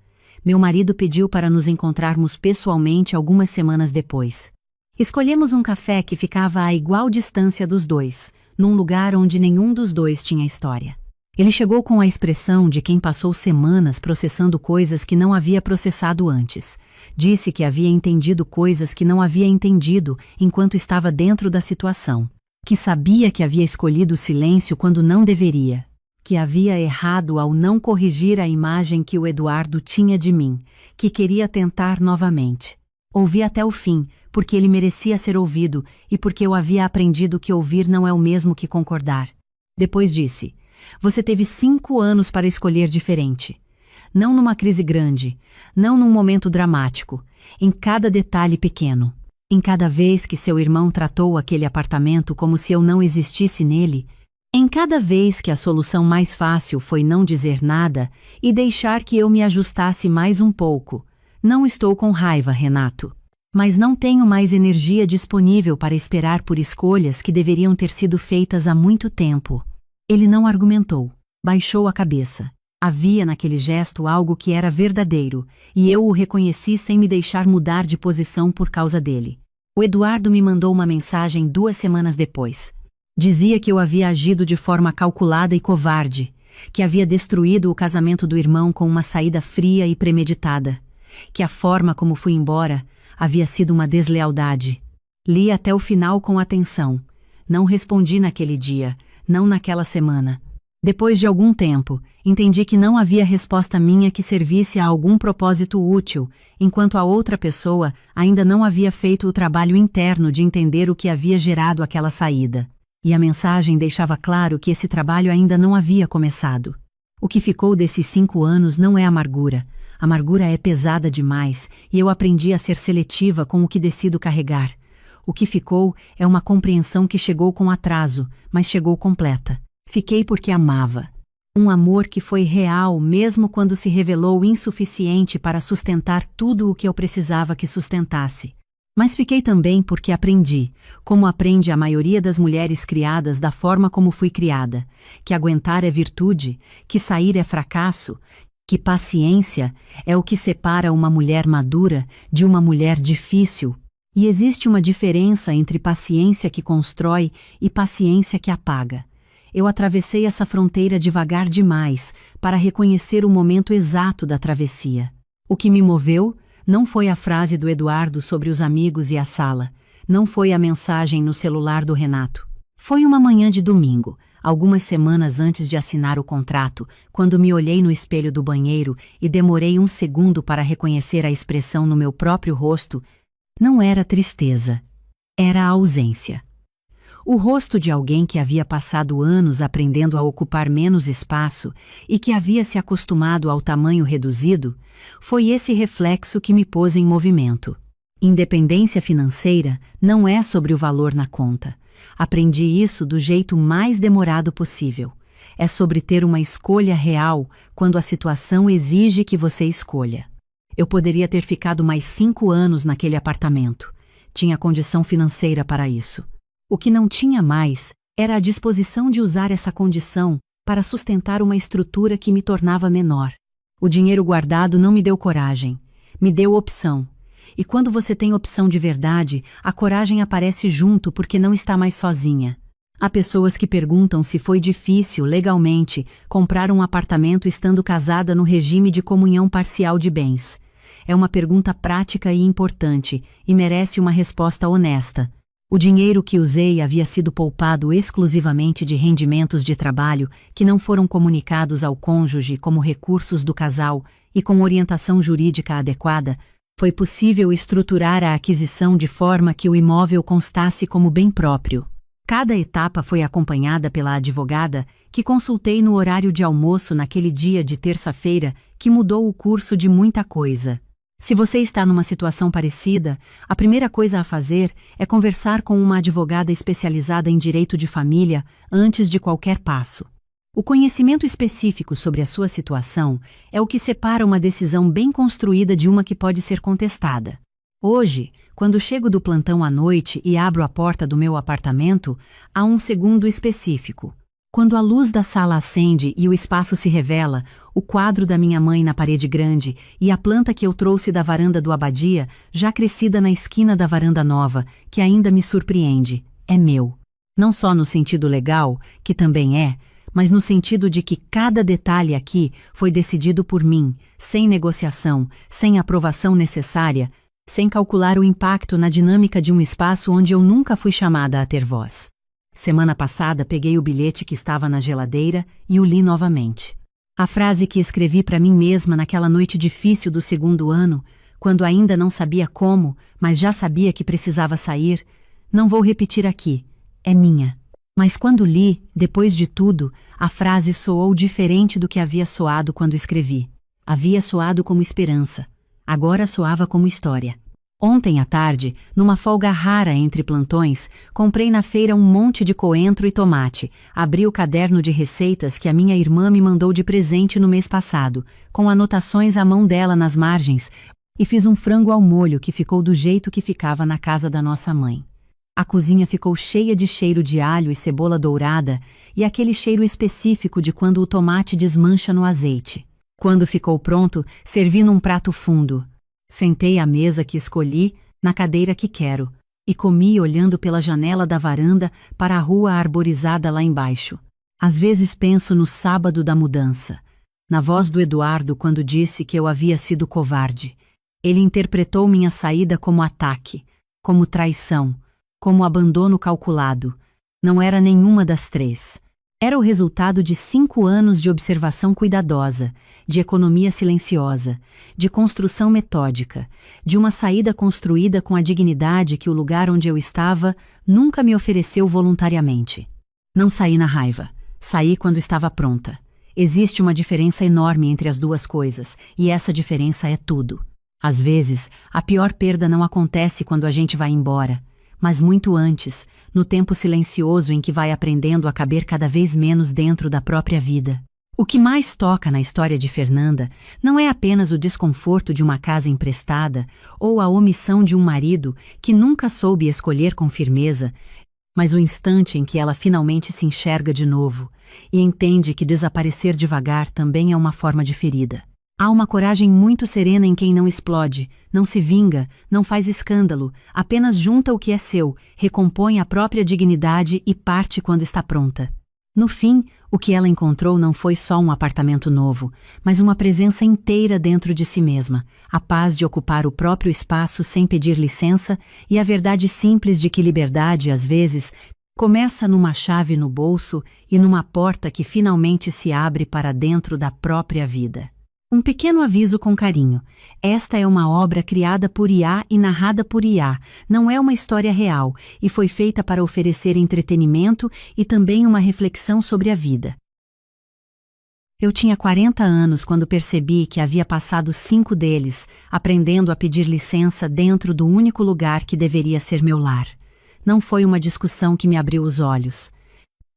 Meu marido pediu para nos encontrarmos pessoalmente algumas semanas depois. Escolhemos um café que ficava a igual distância dos dois, num lugar onde nenhum dos dois tinha história. Ele chegou com a expressão de quem passou semanas processando coisas que não havia processado antes. Disse que havia entendido coisas que não havia entendido enquanto estava dentro da situação. Que sabia que havia escolhido o silêncio quando não deveria. Que havia errado ao não corrigir a imagem que o Eduardo tinha de mim. Que queria tentar novamente. Ouvi até o fim, porque ele merecia ser ouvido e porque eu havia aprendido que ouvir não é o mesmo que concordar. Depois disse: você teve 5 anos para escolher diferente. Não numa crise grande, não num momento dramático, em cada detalhe pequeno. Em cada vez que seu irmão tratou aquele apartamento como se eu não existisse nele, em cada vez que a solução mais fácil foi não dizer nada e deixar que eu me ajustasse mais um pouco. Não estou com raiva, Renato. Mas não tenho mais energia disponível para esperar por escolhas que deveriam ter sido feitas há muito tempo. Ele não argumentou, baixou a cabeça. Havia naquele gesto algo que era verdadeiro, e eu o reconheci sem me deixar mudar de posição por causa dele. O Eduardo me mandou uma mensagem 2 semanas depois. Dizia que eu havia agido de forma calculada e covarde, que havia destruído o casamento do irmão com uma saída fria e premeditada, que a forma como fui embora havia sido uma deslealdade. Li até o final com atenção. Não respondi naquele dia, não naquela semana. Depois de algum tempo, entendi que não havia resposta minha que servisse a algum propósito útil, enquanto a outra pessoa ainda não havia feito o trabalho interno de entender o que havia gerado aquela saída. E a mensagem deixava claro que esse trabalho ainda não havia começado. O que ficou desses 5 anos não é amargura. Amargura é pesada demais, e eu aprendi a ser seletiva com o que decido carregar. O que ficou é uma compreensão que chegou com atraso, mas chegou completa. Fiquei porque amava. Um amor que foi real mesmo quando se revelou insuficiente para sustentar tudo o que eu precisava que sustentasse. Mas fiquei também porque aprendi, como aprende a maioria das mulheres criadas da forma como fui criada, que aguentar é virtude, que sair é fracasso, que paciência é o que separa uma mulher madura de uma mulher difícil. E existe uma diferença entre paciência que constrói e paciência que apaga. Eu atravessei essa fronteira devagar demais para reconhecer o momento exato da travessia. O que me moveu não foi a frase do Eduardo sobre os amigos e a sala, não foi a mensagem no celular do Renato. Foi uma manhã de domingo, algumas semanas antes de assinar o contrato, quando me olhei no espelho do banheiro e demorei 1 segundo para reconhecer a expressão no meu próprio rosto. Não era tristeza, era a ausência. O rosto de alguém que havia passado anos aprendendo a ocupar menos espaço e que havia se acostumado ao tamanho reduzido, foi esse reflexo que me pôs em movimento. Independência financeira não é sobre o valor na conta. Aprendi isso do jeito mais demorado possível. É sobre ter uma escolha real quando a situação exige que você escolha. Eu poderia ter ficado mais 5 anos naquele apartamento. Tinha condição financeira para isso. O que não tinha mais era a disposição de usar essa condição para sustentar uma estrutura que me tornava menor. O dinheiro guardado não me deu coragem, me deu opção. E quando você tem opção de verdade, a coragem aparece junto porque não está mais sozinha. Há pessoas que perguntam se foi difícil, legalmente, comprar um apartamento estando casada no regime de comunhão parcial de bens. É uma pergunta prática e importante, e merece uma resposta honesta. O dinheiro que usei havia sido poupado exclusivamente de rendimentos de trabalho que não foram comunicados ao cônjuge como recursos do casal e com orientação jurídica adequada. Foi possível estruturar a aquisição de forma que o imóvel constasse como bem próprio. Cada etapa foi acompanhada pela advogada, que consultei no horário de almoço naquele dia de terça-feira, que mudou o curso de muita coisa. Se você está numa situação parecida, a primeira coisa a fazer é conversar com uma advogada especializada em direito de família antes de qualquer passo. O conhecimento específico sobre a sua situação é o que separa uma decisão bem construída de uma que pode ser contestada. Hoje, quando chego do plantão à noite e abro a porta do meu apartamento, há um segundo específico. Quando a luz da sala acende e o espaço se revela, o quadro da minha mãe na parede grande e a planta que eu trouxe da varanda do Abadia, já crescida na esquina da varanda nova, que ainda me surpreende, é meu. Não só no sentido legal, que também é, mas no sentido de que cada detalhe aqui foi decidido por mim, sem negociação, sem aprovação necessária, sem calcular o impacto na dinâmica de um espaço onde eu nunca fui chamada a ter voz. Semana passada peguei o bilhete que estava na geladeira e o li novamente. A frase que escrevi para mim mesma naquela noite difícil do segundo ano, quando ainda não sabia como, mas já sabia que precisava sair, não vou repetir aqui, é minha. Mas quando li, depois de tudo, a frase soou diferente do que havia soado quando escrevi. Havia soado como esperança. Agora soava como história. Ontem à tarde, numa folga rara entre plantões, comprei na feira um monte de coentro e tomate, abri o caderno de receitas que a minha irmã me mandou de presente no mês passado, com anotações à mão dela nas margens, e fiz um frango ao molho que ficou do jeito que ficava na casa da nossa mãe. A cozinha ficou cheia de cheiro de alho e cebola dourada e aquele cheiro específico de quando o tomate desmancha no azeite. Quando ficou pronto, servi num prato fundo. Sentei à mesa que escolhi, na cadeira que quero, e comi olhando pela janela da varanda para a rua arborizada lá embaixo. Às vezes penso no sábado da mudança, na voz do Eduardo quando disse que eu havia sido covarde. Ele interpretou minha saída como ataque, como traição, como abandono calculado. Não era nenhuma das três. Era o resultado de 5 anos de observação cuidadosa, de economia silenciosa, de construção metódica, de uma saída construída com a dignidade que o lugar onde eu estava nunca me ofereceu voluntariamente. Não saí na raiva, saí quando estava pronta. Existe uma diferença enorme entre as duas coisas, e essa diferença é tudo. Às vezes, a pior perda não acontece quando a gente vai embora, mas muito antes, no tempo silencioso em que vai aprendendo a caber cada vez menos dentro da própria vida. O que mais toca na história de Fernanda não é apenas o desconforto de uma casa emprestada ou a omissão de um marido que nunca soube escolher com firmeza, mas o instante em que ela finalmente se enxerga de novo e entende que desaparecer devagar também é uma forma de ferida. Há uma coragem muito serena em quem não explode, não se vinga, não faz escândalo, apenas junta o que é seu, recompõe a própria dignidade e parte quando está pronta. No fim, o que ela encontrou não foi só um apartamento novo, mas uma presença inteira dentro de si mesma, a paz de ocupar o próprio espaço sem pedir licença e a verdade simples de que liberdade, às vezes, começa numa chave no bolso e numa porta que finalmente se abre para dentro da própria vida. Um pequeno aviso com carinho. Esta é uma obra criada por IA e narrada por IA, não é uma história real, e foi feita para oferecer entretenimento e também uma reflexão sobre a vida. Eu tinha 40 anos quando percebi que havia passado 5 deles, aprendendo a pedir licença dentro do único lugar que deveria ser meu lar. Não foi uma discussão que me abriu os olhos.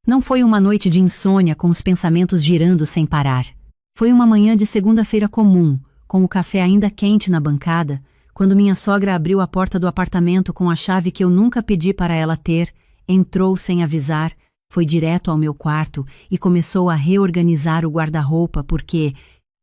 Não foi uma noite de insônia com os pensamentos girando sem parar. Foi uma manhã de segunda-feira comum, com o café ainda quente na bancada, quando minha sogra abriu a porta do apartamento com a chave que eu nunca pedi para ela ter, entrou sem avisar, foi direto ao meu quarto e começou a reorganizar o guarda-roupa porque,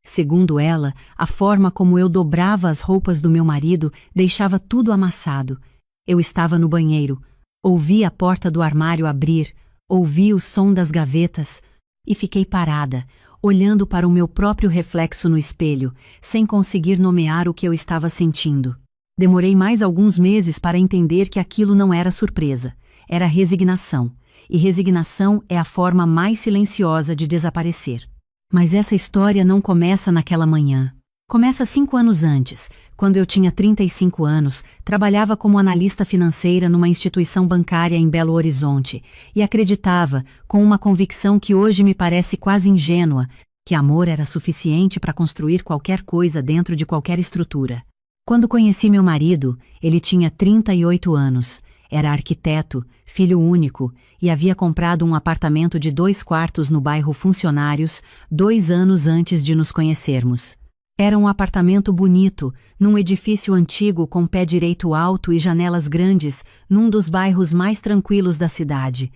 segundo ela, a forma como eu dobrava as roupas do meu marido deixava tudo amassado. Eu estava no banheiro, ouvi a porta do armário abrir, ouvi o som das gavetas e fiquei parada, olhando para o meu próprio reflexo no espelho, sem conseguir nomear o que eu estava sentindo. Demorei mais alguns meses para entender que aquilo não era surpresa, era resignação, e resignação é a forma mais silenciosa de desaparecer. Mas essa história não começa naquela manhã. Começa 5 anos antes, quando eu tinha 35 anos, trabalhava como analista financeira numa instituição bancária em Belo Horizonte e acreditava, com uma convicção que hoje me parece quase ingênua, que amor era suficiente para construir qualquer coisa dentro de qualquer estrutura. Quando conheci meu marido, ele tinha 38 anos, era arquiteto, filho único e havia comprado um apartamento de 2 quartos no bairro Funcionários 2 anos antes de nos conhecermos. Era um apartamento bonito, num edifício antigo com pé direito alto e janelas grandes, num dos bairros mais tranquilos da cidade.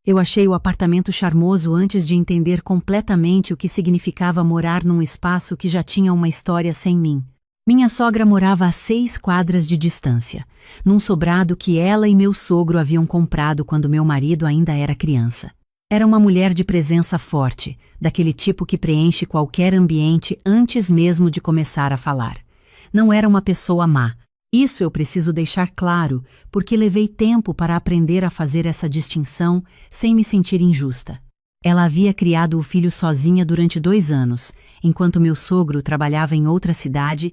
Eu achei o apartamento charmoso antes de entender completamente o que significava morar num espaço que já tinha uma história sem mim. Minha sogra morava a 6 quadras de distância, num sobrado que ela e meu sogro haviam comprado quando meu marido ainda era criança. Era uma mulher de presença forte, daquele tipo que preenche qualquer ambiente antes mesmo de começar a falar. Não era uma pessoa má. Isso eu preciso deixar claro, porque levei tempo para aprender a fazer essa distinção sem me sentir injusta. Ela havia criado o filho sozinha durante 2 anos, enquanto meu sogro trabalhava em outra cidade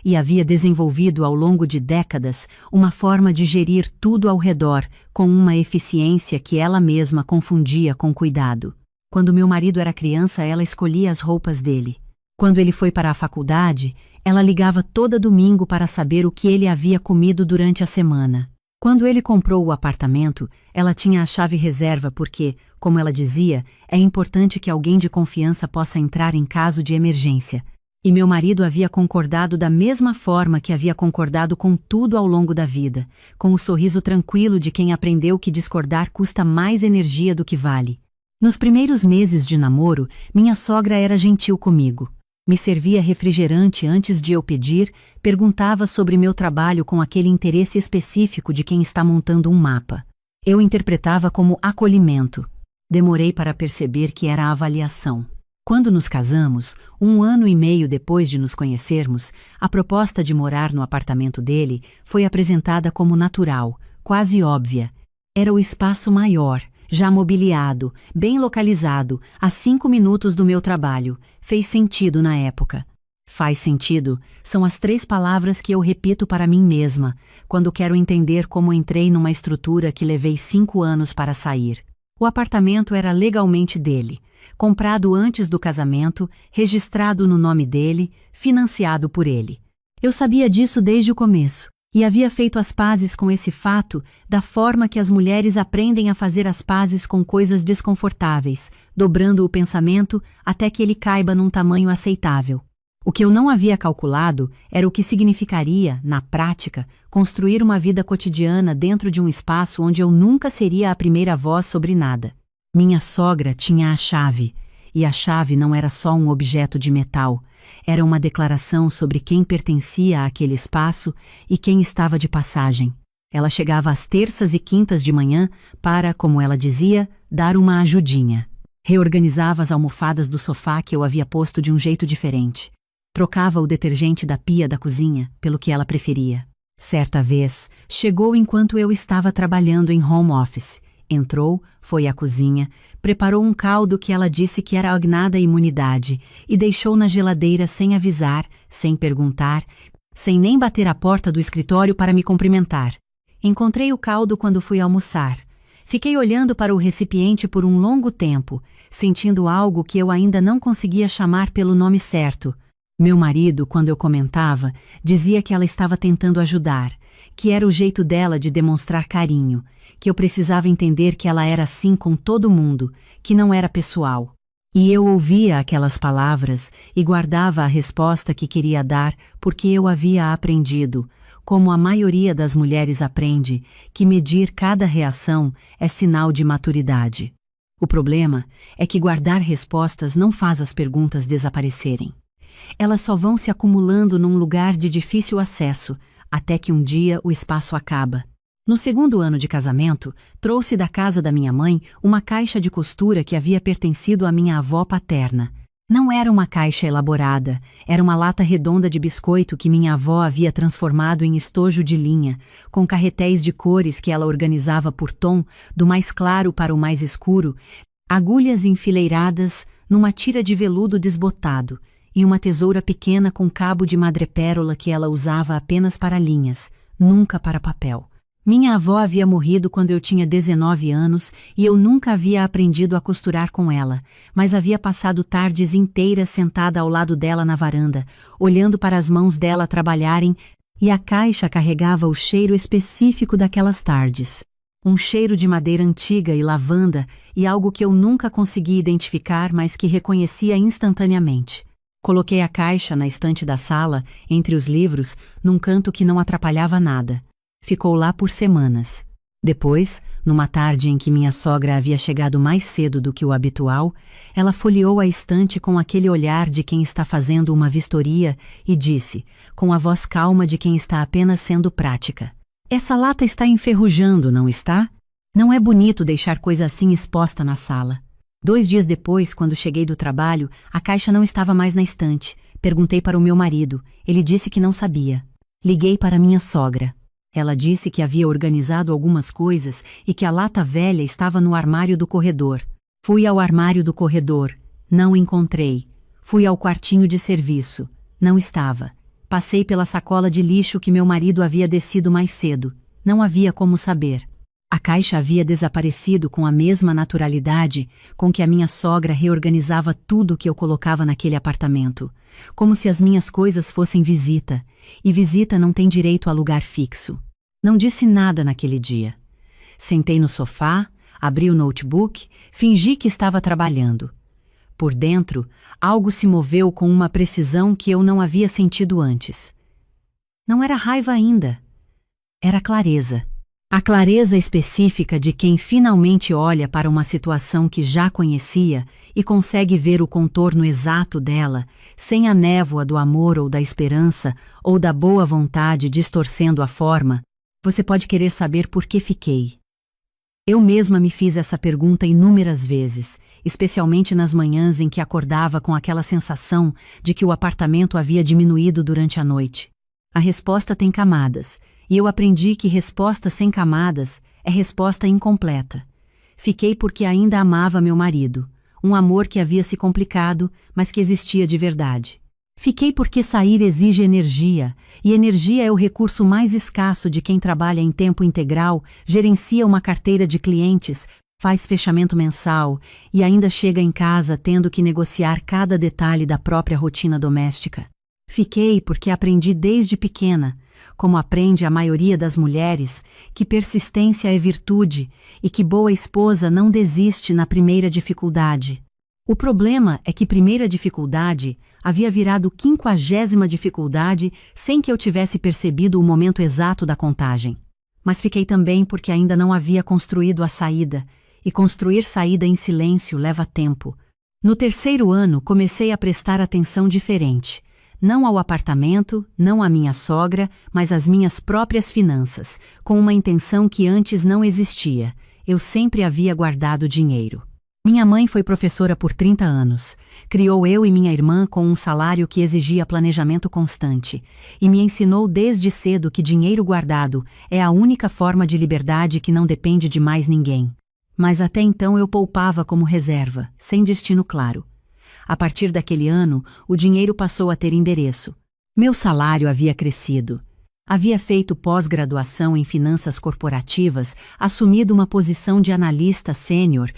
e havia desenvolvido ao longo de décadas uma forma de gerir tudo ao redor com uma eficiência que ela mesma confundia com cuidado. Quando meu marido era criança, ela escolhia as roupas dele. Quando ele foi para a faculdade, ela ligava todo domingo para saber o que ele havia comido durante a semana. Quando ele comprou o apartamento, ela tinha a chave reserva porque, como ela dizia, é importante que alguém de confiança possa entrar em caso de emergência. E meu marido havia concordado da mesma forma que havia concordado com tudo ao longo da vida, com o sorriso tranquilo de quem aprendeu que discordar custa mais energia do que vale. Nos primeiros meses de namoro, minha sogra era gentil comigo. Me servia refrigerante antes de eu pedir, perguntava sobre meu trabalho com aquele interesse específico de quem está montando um mapa. Eu interpretava como acolhimento. Demorei para perceber que era avaliação. Quando nos casamos, 1 ano e meio depois de nos conhecermos, a proposta de morar no apartamento dele foi apresentada como natural, quase óbvia. Era o espaço maior, já mobiliado, bem localizado, a 5 minutos do meu trabalho. Fez sentido na época. Faz sentido são as 3 palavras que eu repito para mim mesma, quando quero entender como entrei numa estrutura que levei 5 anos para sair. O apartamento era legalmente dele, comprado antes do casamento, registrado no nome dele, financiado por ele. Eu sabia disso desde o começo, e havia feito as pazes com esse fato da forma que as mulheres aprendem a fazer as pazes com coisas desconfortáveis, dobrando o pensamento até que ele caiba num tamanho aceitável. O que eu não havia calculado era o que significaria, na prática, construir uma vida cotidiana dentro de um espaço onde eu nunca seria a primeira voz sobre nada. Minha sogra tinha a chave, e a chave não era só um objeto de metal, era uma declaração sobre quem pertencia àquele espaço e quem estava de passagem. Ela chegava às terças e quintas de manhã para, como ela dizia, dar uma ajudinha. Reorganizava as almofadas do sofá que eu havia posto de um jeito diferente. Trocava o detergente da pia da cozinha pelo que ela preferia. Certa vez, chegou enquanto eu estava trabalhando em home office. Entrou, foi à cozinha, preparou um caldo que ela disse que era agnada imunidade e deixou na geladeira sem avisar, sem perguntar, sem nem bater a porta do escritório para me cumprimentar. Encontrei o caldo quando fui almoçar. Fiquei olhando para o recipiente por um longo tempo, sentindo algo que eu ainda não conseguia chamar pelo nome certo. Meu marido, quando eu comentava, dizia que ela estava tentando ajudar, que era o jeito dela de demonstrar carinho, que eu precisava entender que ela era assim com todo mundo, que não era pessoal. E eu ouvia aquelas palavras e guardava a resposta que queria dar porque eu havia aprendido, como a maioria das mulheres aprende, que medir cada reação é sinal de maturidade. O problema é que guardar respostas não faz as perguntas desaparecerem. Elas só vão se acumulando num lugar de difícil acesso, até que um dia o espaço acaba. No 2º ano de casamento, trouxe da casa da minha mãe uma caixa de costura que havia pertencido à minha avó paterna. Não era uma caixa elaborada, era uma lata redonda de biscoito que minha avó havia transformado em estojo de linha, com carretéis de cores que ela organizava por tom, do mais claro para o mais escuro, agulhas enfileiradas numa tira de veludo desbotado, e uma tesoura pequena com cabo de madrepérola que ela usava apenas para linhas, nunca para papel. Minha avó havia morrido quando eu tinha 19 anos e eu nunca havia aprendido a costurar com ela, mas havia passado tardes inteiras sentada ao lado dela na varanda, olhando para as mãos dela trabalharem, E a caixa carregava o cheiro específico daquelas tardes. Um cheiro de madeira antiga e lavanda, e algo que eu nunca consegui identificar, mas que reconhecia instantaneamente. Coloquei a caixa na estante da sala, entre os livros, num canto que não atrapalhava nada. Ficou lá por semanas. Depois, numa tarde em que minha sogra havia chegado mais cedo do que o habitual, ela folheou a estante com aquele olhar de quem está fazendo uma vistoria e disse, com a voz calma de quem está apenas sendo prática: "Essa lata está enferrujando, não está? Não é bonito deixar coisa assim exposta na sala." 2 dias depois, quando cheguei do trabalho, a caixa não estava mais na estante. Perguntei para o meu marido. Ele disse que não sabia. Liguei para minha sogra. Ela disse que havia organizado algumas coisas e que a lata velha estava no armário do corredor. Fui ao armário do corredor. Não encontrei. Fui ao quartinho de serviço. Não estava. Passei pela sacola de lixo que meu marido havia descido mais cedo. Não havia como saber. A caixa havia desaparecido com a mesma naturalidade com que a minha sogra reorganizava tudo que eu colocava naquele apartamento. Como se as minhas coisas fossem visita, e visita não tem direito a lugar fixo. Não disse nada naquele dia. Sentei no sofá, abri o notebook, fingi que estava trabalhando. Por dentro, algo se moveu com uma precisão que eu não havia sentido antes. Não era raiva ainda. Era clareza. A clareza específica de quem finalmente olha para uma situação que já conhecia e consegue ver o contorno exato dela, sem a névoa do amor ou da esperança ou da boa vontade distorcendo a forma. Você pode querer saber por que fiquei. Eu mesma me fiz essa pergunta inúmeras vezes, especialmente nas manhãs em que acordava com aquela sensação de que o apartamento havia diminuído durante a noite. A resposta tem camadas, e eu aprendi que resposta sem camadas é resposta incompleta. Fiquei porque ainda amava meu marido, um amor que havia se complicado, mas que existia de verdade. Fiquei porque sair exige energia, e energia é o recurso mais escasso de quem trabalha em tempo integral, gerencia uma carteira de clientes, faz fechamento mensal e ainda chega em casa tendo que negociar cada detalhe da própria rotina doméstica. Fiquei porque aprendi desde pequena, como aprende a maioria das mulheres, que persistência é virtude e que boa esposa não desiste na primeira dificuldade. O problema é que primeira dificuldade havia virado 50ª dificuldade sem que eu tivesse percebido o momento exato da contagem. Mas fiquei também porque ainda não havia construído a saída, e construir saída em silêncio leva tempo. No 3º ano comecei a prestar atenção diferente. Não ao apartamento, não à minha sogra, mas às minhas próprias finanças, com uma intenção que antes não existia. Eu sempre havia guardado dinheiro. Minha mãe foi professora por 30 anos. Criou eu e minha irmã com um salário que exigia planejamento constante, e me ensinou desde cedo que dinheiro guardado é a única forma de liberdade que não depende de mais ninguém. Mas até então eu poupava como reserva, sem destino claro. A partir daquele ano, o dinheiro passou a ter endereço. Meu salário havia crescido. Havia feito pós-graduação em finanças corporativas, assumido uma posição de analista sênior,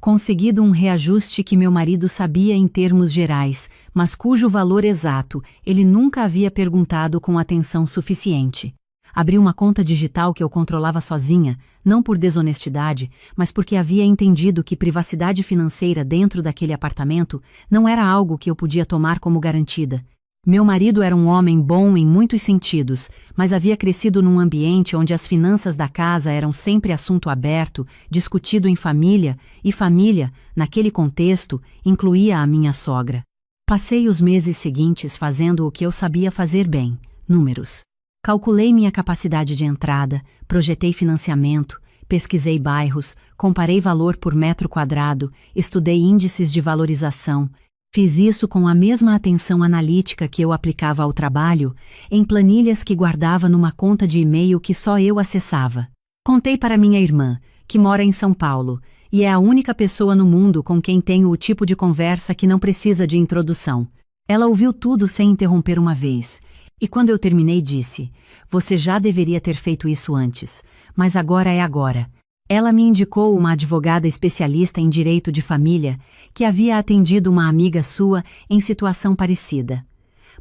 conseguido um reajuste que meu marido sabia em termos gerais, mas cujo valor exato ele nunca havia perguntado com atenção suficiente. Abri uma conta digital que eu controlava sozinha, não por desonestidade, mas porque havia entendido que privacidade financeira dentro daquele apartamento não era algo que eu podia tomar como garantida. Meu marido era um homem bom em muitos sentidos, mas havia crescido num ambiente onde as finanças da casa eram sempre assunto aberto, discutido em família, e família, naquele contexto, incluía a minha sogra. Passei os meses seguintes fazendo o que eu sabia fazer bem: números. Calculei minha capacidade de entrada, projetei financiamento, pesquisei bairros, comparei valor por metro quadrado, estudei índices de valorização. Fiz isso com a mesma atenção analítica que eu aplicava ao trabalho, em planilhas que guardava numa conta de e-mail que só eu acessava. Contei para minha irmã, que mora em São Paulo, e é a única pessoa no mundo com quem tenho o tipo de conversa que não precisa de introdução. Ela ouviu tudo sem interromper uma vez. E quando eu terminei disse: "Você já deveria ter feito isso antes, mas agora é agora." Ela me indicou uma advogada especialista em direito de família que havia atendido uma amiga sua em situação parecida.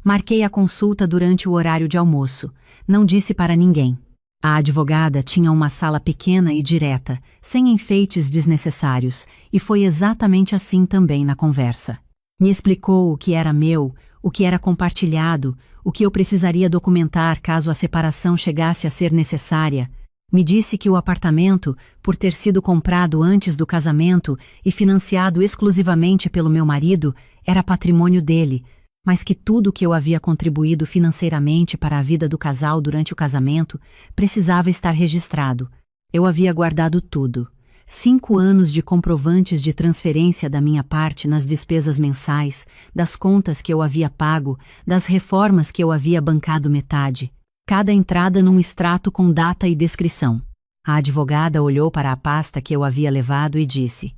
Marquei a consulta durante o horário de almoço. Não disse para ninguém. A advogada tinha uma sala pequena e direta, sem enfeites desnecessários, e foi exatamente assim também na conversa. Me explicou o que era meu, o que era compartilhado, o que eu precisaria documentar caso a separação chegasse a ser necessária. Me disse que o apartamento, por ter sido comprado antes do casamento e financiado exclusivamente pelo meu marido, era patrimônio dele, mas que tudo que eu havia contribuído financeiramente para a vida do casal durante o casamento precisava estar registrado. Eu havia guardado tudo. 5 anos de comprovantes de transferência da minha parte nas despesas mensais, das contas que eu havia pago, das reformas que eu havia bancado metade. Cada entrada num extrato com data e descrição. A advogada olhou para a pasta que eu havia levado e disse: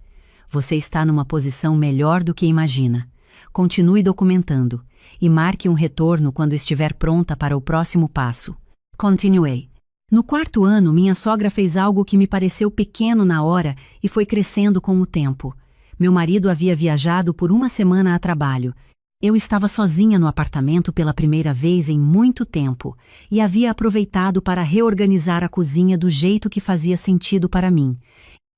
"Você está numa posição melhor do que imagina. Continue documentando e marque um retorno quando estiver pronta para o próximo passo." Continuei. No 4º ano, minha sogra fez algo que me pareceu pequeno na hora e foi crescendo com o tempo. Meu marido havia viajado por 1 semana a trabalho. Eu estava sozinha no apartamento pela primeira vez em muito tempo e havia aproveitado para reorganizar a cozinha do jeito que fazia sentido para mim,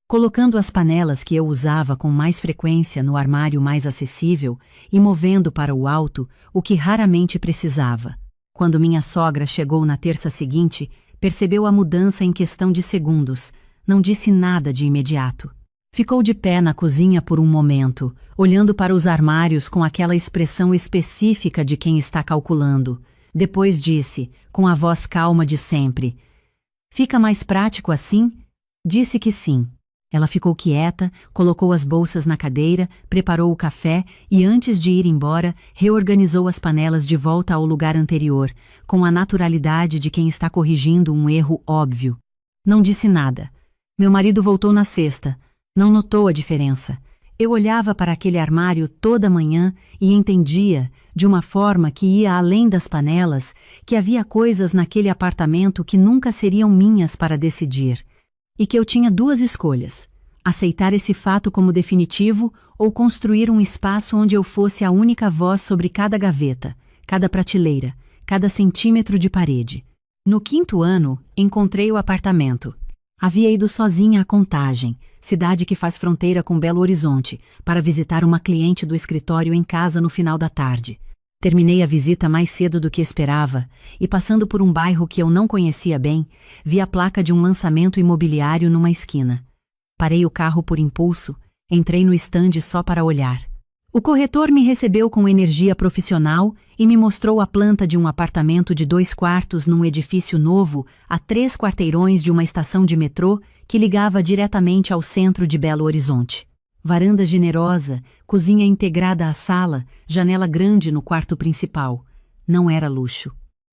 colocando as panelas que eu usava com mais frequência no armário mais acessível e movendo para o alto o que raramente precisava. Quando minha sogra chegou na terça seguinte, percebeu a mudança em questão de segundos. Não disse nada de imediato. Ficou de pé na cozinha por um momento, olhando para os armários com aquela expressão específica de quem está calculando. Depois disse, com a voz calma de sempre: "Fica mais prático assim?" Disse que sim. Ela ficou quieta, colocou as bolsas na cadeira, preparou o café e, antes de ir embora, reorganizou as panelas de volta ao lugar anterior, com a naturalidade de quem está corrigindo um erro óbvio. Não disse nada. Meu marido voltou na sexta. Não notou a diferença. Eu olhava para aquele armário toda manhã e entendia, de uma forma que ia além das panelas, que havia coisas naquele apartamento que nunca seriam minhas para decidir. E que eu tinha 2 escolhas: aceitar esse fato como definitivo ou construir um espaço onde eu fosse a única voz sobre cada gaveta, cada prateleira, cada centímetro de parede. No 5º ano, encontrei o apartamento. Havia ido sozinha a Contagem, cidade que faz fronteira com Belo Horizonte, para visitar uma cliente do escritório em casa no final da tarde. Terminei a visita mais cedo do que esperava e, passando por um bairro que eu não conhecia bem, vi a placa de um lançamento imobiliário numa esquina. Parei o carro por impulso, entrei no estande só para olhar. O corretor me recebeu com energia profissional e me mostrou a planta de um apartamento de 2 quartos num edifício novo a 3 quarteirões de uma estação de metrô que ligava diretamente ao centro de Belo Horizonte. Varanda generosa, cozinha integrada à sala, janela grande no quarto principal. Não era luxo.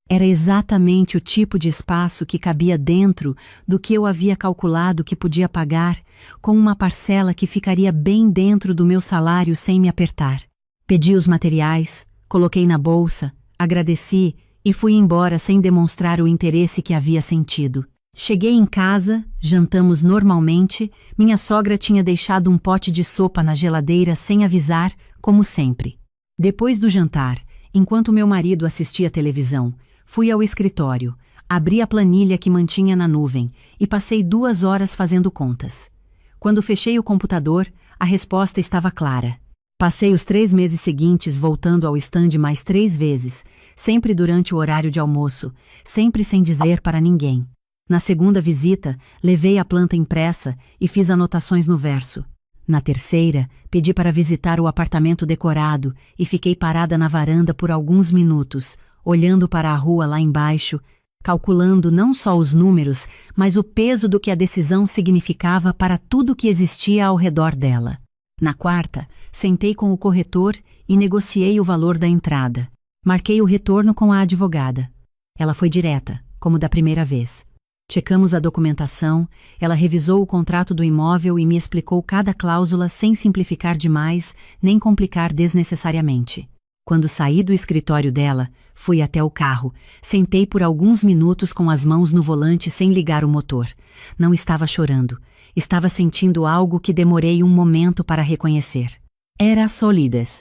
Era exatamente o tipo de espaço que cabia dentro do que eu havia calculado que podia pagar, com uma parcela que ficaria bem dentro do meu salário sem me apertar. Pedi os materiais, coloquei na bolsa, agradeci e fui embora sem demonstrar o interesse que havia sentido. Cheguei em casa, jantamos normalmente, minha sogra tinha deixado um pote de sopa na geladeira sem avisar, como sempre. Depois do jantar, enquanto meu marido assistia televisão, fui ao escritório, abri a planilha que mantinha na nuvem e passei 2 horas fazendo contas. Quando fechei o computador, a resposta estava clara. Passei os 3 meses seguintes voltando ao estande mais 3 vezes, sempre durante o horário de almoço, sempre sem dizer para ninguém. Na segunda visita, levei a planta impressa e fiz anotações no verso. Na terceira, pedi para visitar o apartamento decorado e fiquei parada na varanda por alguns minutos, olhando para a rua lá embaixo, calculando não só os números, mas o peso do que a decisão significava para tudo que existia ao redor dela. Na quarta, sentei com o corretor e negociei o valor da entrada. Marquei o retorno com a advogada. Ela foi direta, como da primeira vez. Checamos a documentação, ela revisou o contrato do imóvel e me explicou cada cláusula sem simplificar demais, nem complicar desnecessariamente. Quando saí do escritório dela, fui até o carro, sentei por alguns minutos com as mãos no volante sem ligar o motor. Não estava chorando, estava sentindo algo que demorei um momento para reconhecer. Era solidez.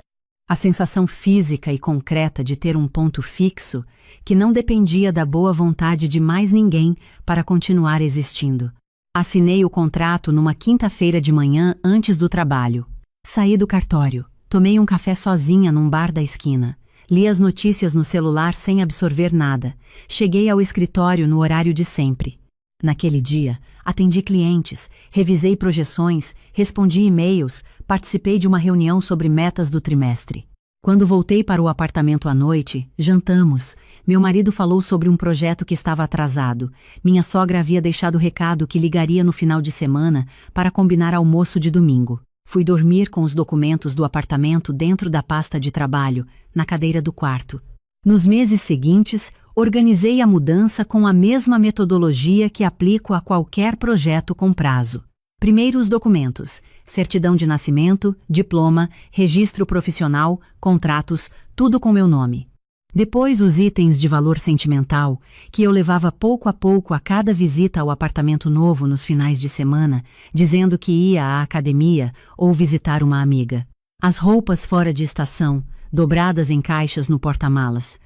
A sensação física e concreta de ter um ponto fixo que não dependia da boa vontade de mais ninguém para continuar existindo. Assinei o contrato numa quinta-feira de manhã antes do trabalho. Saí do cartório, tomei um café sozinha num bar da esquina. Li as notícias no celular sem absorver nada. Cheguei ao escritório no horário de sempre. Naquele dia, atendi clientes, revisei projeções, respondi e-mails, participei de uma reunião sobre metas do trimestre. Quando voltei para o apartamento à noite, jantamos. Meu marido falou sobre um projeto que estava atrasado. Minha sogra havia deixado recado que ligaria no final de semana para combinar almoço de domingo. Fui dormir com os documentos do apartamento dentro da pasta de trabalho, na cadeira do quarto. Nos meses seguintes, organizei a mudança com a mesma metodologia que aplico a qualquer projeto com prazo. Primeiro os documentos, certidão de nascimento, diploma, registro profissional, contratos, tudo com meu nome. Depois os itens de valor sentimental, que eu levava pouco a pouco a cada visita ao apartamento novo nos finais de semana, dizendo que ia à academia ou visitar uma amiga. As roupas fora de estação, dobradas em caixas no porta-malas.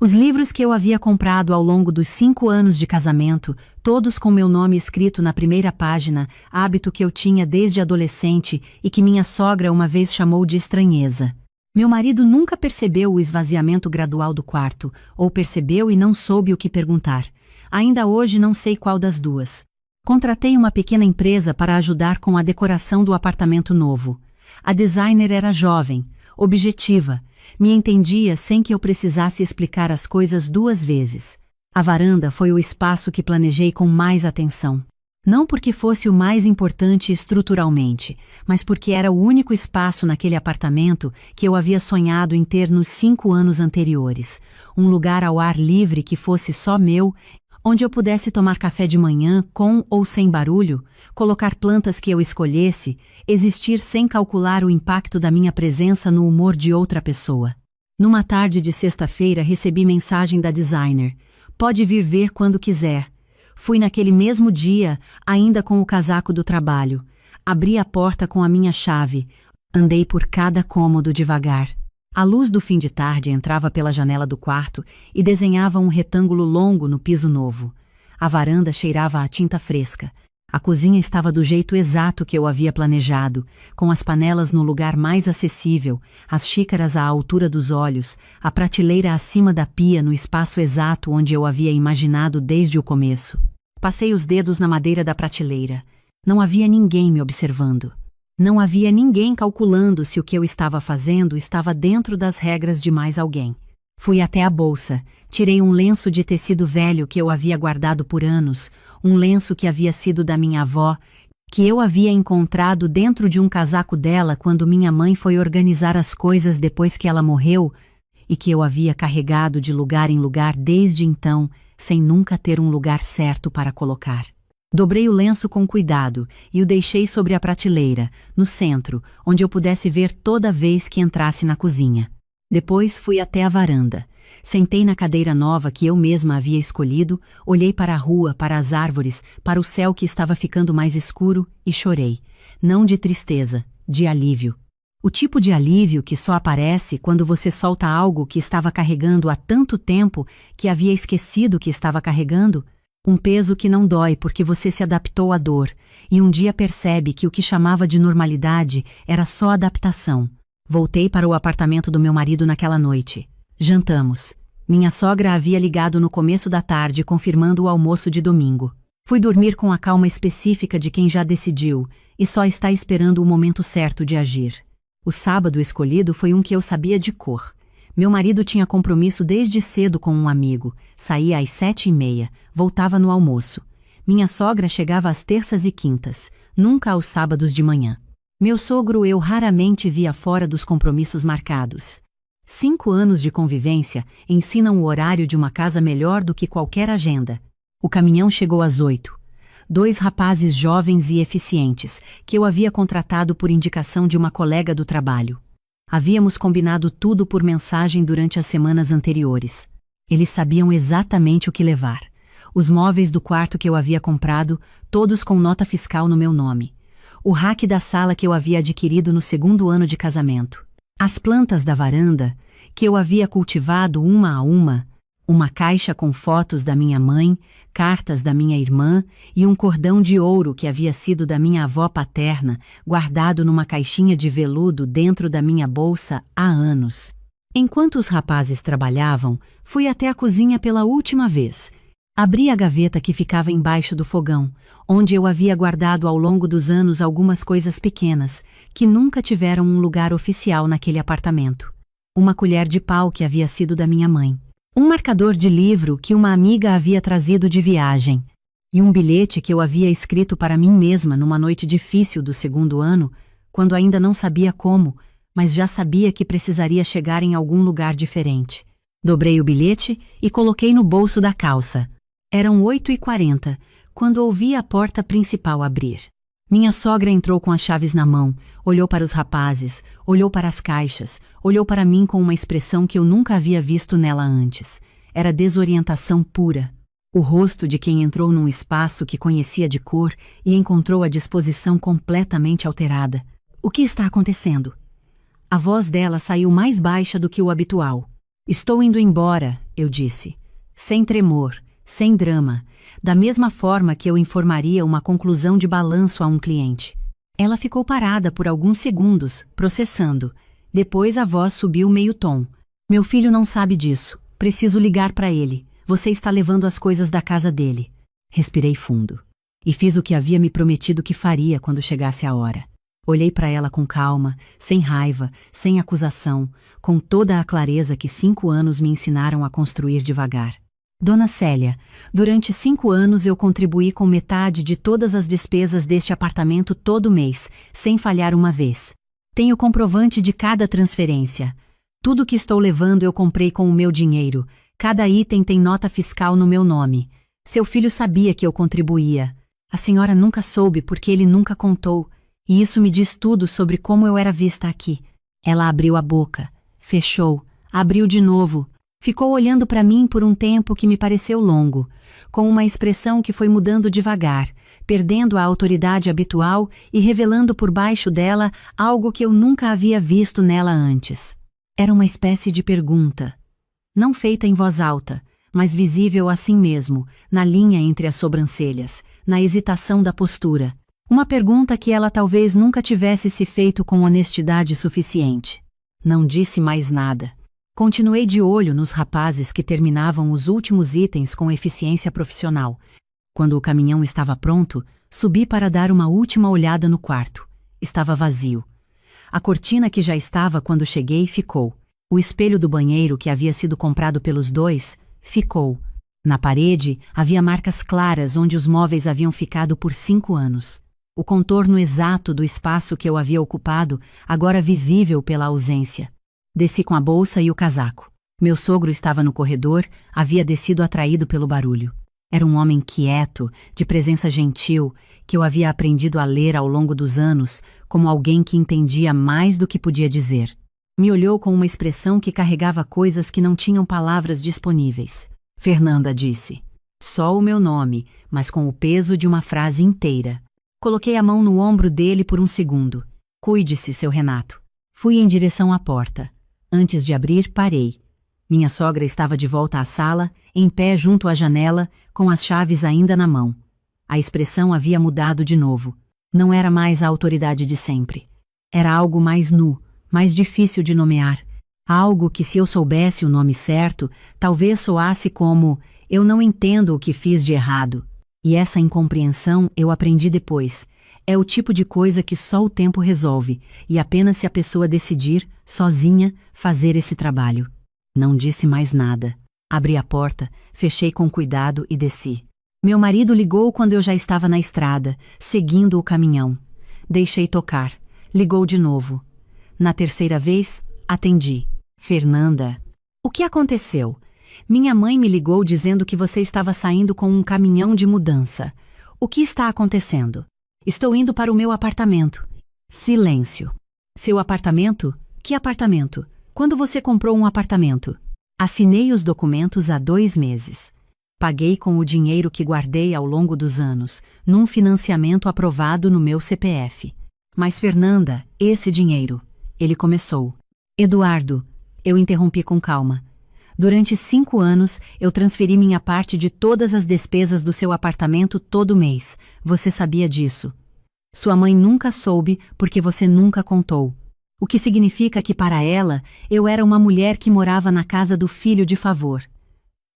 Os livros que eu havia comprado ao longo dos 5 anos de casamento, todos com meu nome escrito na primeira página, hábito que eu tinha desde adolescente e que minha sogra uma vez chamou de estranheza. Meu marido nunca percebeu o esvaziamento gradual do quarto, ou percebeu e não soube o que perguntar. Ainda hoje não sei qual das duas. Contratei uma pequena empresa para ajudar com a decoração do apartamento novo. A designer era jovem, objetiva, me entendia sem que eu precisasse explicar as coisas 2 vezes. A varanda foi o espaço que planejei com mais atenção. Não porque fosse o mais importante estruturalmente, mas porque era o único espaço naquele apartamento que eu havia sonhado em ter nos 5 anos anteriores. Um lugar ao ar livre que fosse só meu, onde eu pudesse tomar café de manhã com ou sem barulho, colocar plantas que eu escolhesse, existir sem calcular o impacto da minha presença no humor de outra pessoa. Numa tarde de sexta-feira recebi mensagem da designer. Pode vir ver quando quiser. Fui naquele mesmo dia, ainda com o casaco do trabalho. Abri a porta com a minha chave. Andei por cada cômodo devagar. A luz do fim de tarde entrava pela janela do quarto e desenhava um retângulo longo no piso novo. A varanda cheirava a tinta fresca. A cozinha estava do jeito exato que eu havia planejado, com as panelas no lugar mais acessível, as xícaras à altura dos olhos, a prateleira acima da pia no espaço exato onde eu havia imaginado desde o começo. Passei os dedos na madeira da prateleira. Não havia ninguém me observando. Não havia ninguém calculando se o que eu estava fazendo estava dentro das regras de mais alguém. Fui até a bolsa, tirei um lenço de tecido velho que eu havia guardado por anos, um lenço que havia sido da minha avó, que eu havia encontrado dentro de um casaco dela quando minha mãe foi organizar as coisas depois que ela morreu, e que eu havia carregado de lugar em lugar desde então, sem nunca ter um lugar certo para colocar. Dobrei o lenço com cuidado e o deixei sobre a prateleira, no centro, onde eu pudesse ver toda vez que entrasse na cozinha. Depois fui até a varanda. Sentei na cadeira nova que eu mesma havia escolhido, olhei para a rua, para as árvores, para o céu que estava ficando mais escuro e chorei. Não de tristeza, de alívio. O tipo de alívio que só aparece quando você solta algo que estava carregando há tanto tempo que havia esquecido que estava carregando. Um peso que não dói porque você se adaptou à dor, e um dia percebe que o que chamava de normalidade era só adaptação. Voltei para o apartamento do meu marido naquela noite. Jantamos. Minha sogra havia ligado no começo da tarde confirmando o almoço de domingo. Fui dormir com a calma específica de quem já decidiu e só está esperando o momento certo de agir. O sábado escolhido foi um que eu sabia de cor. Meu marido tinha compromisso desde cedo com um amigo. Saía às 7h30, voltava no almoço. Minha sogra chegava às terças e quintas, nunca aos sábados de manhã. Meu sogro eu raramente via fora dos compromissos marcados. 5 anos de convivência ensinam o horário de uma casa melhor do que qualquer agenda. O caminhão chegou às 8. 2 rapazes jovens e eficientes, que eu havia contratado por indicação de uma colega do trabalho. Havíamos combinado tudo por mensagem durante as semanas anteriores. Eles sabiam exatamente o que levar. Os móveis do quarto que eu havia comprado, todos com nota fiscal no meu nome. O rack da sala que eu havia adquirido no 2º ano de casamento. As plantas da varanda, que eu havia cultivado uma a uma caixa com fotos da minha mãe, cartas da minha irmã e um cordão de ouro que havia sido da minha avó paterna, guardado numa caixinha de veludo dentro da minha bolsa há anos. Enquanto os rapazes trabalhavam, fui até a cozinha pela última vez. Abri a gaveta que ficava embaixo do fogão, onde eu havia guardado ao longo dos anos algumas coisas pequenas, que nunca tiveram um lugar oficial naquele apartamento. Uma colher de pau que havia sido da minha mãe. Um marcador de livro que uma amiga havia trazido de viagem. E um bilhete que eu havia escrito para mim mesma numa noite difícil do segundo ano, quando ainda não sabia como, mas já sabia que precisaria chegar em algum lugar diferente. Dobrei o bilhete e coloquei no bolso da calça. Eram 8h40, quando ouvi a porta principal abrir. Minha sogra entrou com as chaves na mão, olhou para os rapazes, olhou para as caixas, olhou para mim com uma expressão que eu nunca havia visto nela antes. Era desorientação pura. O rosto de quem entrou num espaço que conhecia de cor e encontrou a disposição completamente alterada. O que está acontecendo? A voz dela saiu mais baixa do que o habitual. Estou indo embora, eu disse. Sem tremor, sem drama, da mesma forma que eu informaria uma conclusão de balanço a um cliente. Ela ficou parada por alguns segundos, processando. Depois a voz subiu meio tom. Meu filho não sabe disso. Preciso ligar para ele. Você está levando as coisas da casa dele. Respirei fundo. E fiz o que havia me prometido que faria quando chegasse a hora. Olhei para ela com calma, sem raiva, sem acusação, com toda a clareza que 5 anos me ensinaram a construir devagar. Dona Célia, durante 5 anos eu contribuí com metade de todas as despesas deste apartamento todo mês, sem falhar uma vez. Tenho comprovante de cada transferência. Tudo que estou levando eu comprei com o meu dinheiro. Cada item tem nota fiscal no meu nome. Seu filho sabia que eu contribuía. A senhora nunca soube porque ele nunca contou. E isso me diz tudo sobre como eu era vista aqui. Ela abriu a boca, fechou, abriu de novo. Ficou olhando para mim por um tempo que me pareceu longo, com uma expressão que foi mudando devagar, perdendo a autoridade habitual e revelando por baixo dela algo que eu nunca havia visto nela antes. Era uma espécie de pergunta, não feita em voz alta, mas visível assim mesmo, na linha entre as sobrancelhas, na hesitação da postura. Uma pergunta que ela talvez nunca tivesse se feito com honestidade suficiente. Não disse mais nada. Continuei de olho nos rapazes que terminavam os últimos itens com eficiência profissional. Quando o caminhão estava pronto, subi para dar uma última olhada no quarto. Estava vazio. A cortina que já estava quando cheguei ficou. O espelho do banheiro que havia sido comprado pelos dois ficou. Na parede havia marcas claras onde os móveis haviam ficado por 5 anos. O contorno exato do espaço que eu havia ocupado, agora visível pela ausência. Desci com a bolsa e o casaco. Meu sogro estava no corredor, havia descido atraído pelo barulho. Era um homem quieto, de presença gentil, que eu havia aprendido a ler ao longo dos anos, como alguém que entendia mais do que podia dizer. Me olhou com uma expressão que carregava coisas que não tinham palavras disponíveis. Fernanda disse. Só o meu nome, mas com o peso de uma frase inteira. Coloquei a mão no ombro dele por um segundo. Cuide-se, seu Renato. Fui em direção à porta. Antes de abrir, parei. Minha sogra estava de volta à sala, em pé junto à janela, com as chaves ainda na mão. A expressão havia mudado de novo. Não era mais a autoridade de sempre. Era algo mais nu, mais difícil de nomear. Algo que, se eu soubesse o nome certo, talvez soasse como eu não entendo o que fiz de errado. E essa incompreensão eu aprendi depois. É o tipo de coisa que só o tempo resolve, e apenas se a pessoa decidir, sozinha, fazer esse trabalho. Não disse mais nada. Abri a porta, fechei com cuidado e desci. Meu marido ligou quando eu já estava na estrada, seguindo o caminhão. Deixei tocar. Ligou de novo. Na terceira vez, atendi. Fernanda. O que aconteceu? Minha mãe me ligou dizendo que você estava saindo com um caminhão de mudança. O que está acontecendo? Estou indo para o meu apartamento. Silêncio. Seu apartamento? Que apartamento? Quando você comprou um apartamento? Assinei os documentos há 2 meses. Paguei com o dinheiro que guardei ao longo dos anos, num financiamento aprovado no meu CPF. Mas Fernanda, esse dinheiro, ele começou. Eduardo, eu interrompi com calma. Durante 5 anos, eu transferi minha parte de todas as despesas do seu apartamento todo mês. Você sabia disso. Sua mãe nunca soube porque você nunca contou. O que significa que para ela, eu era uma mulher que morava na casa do filho de favor.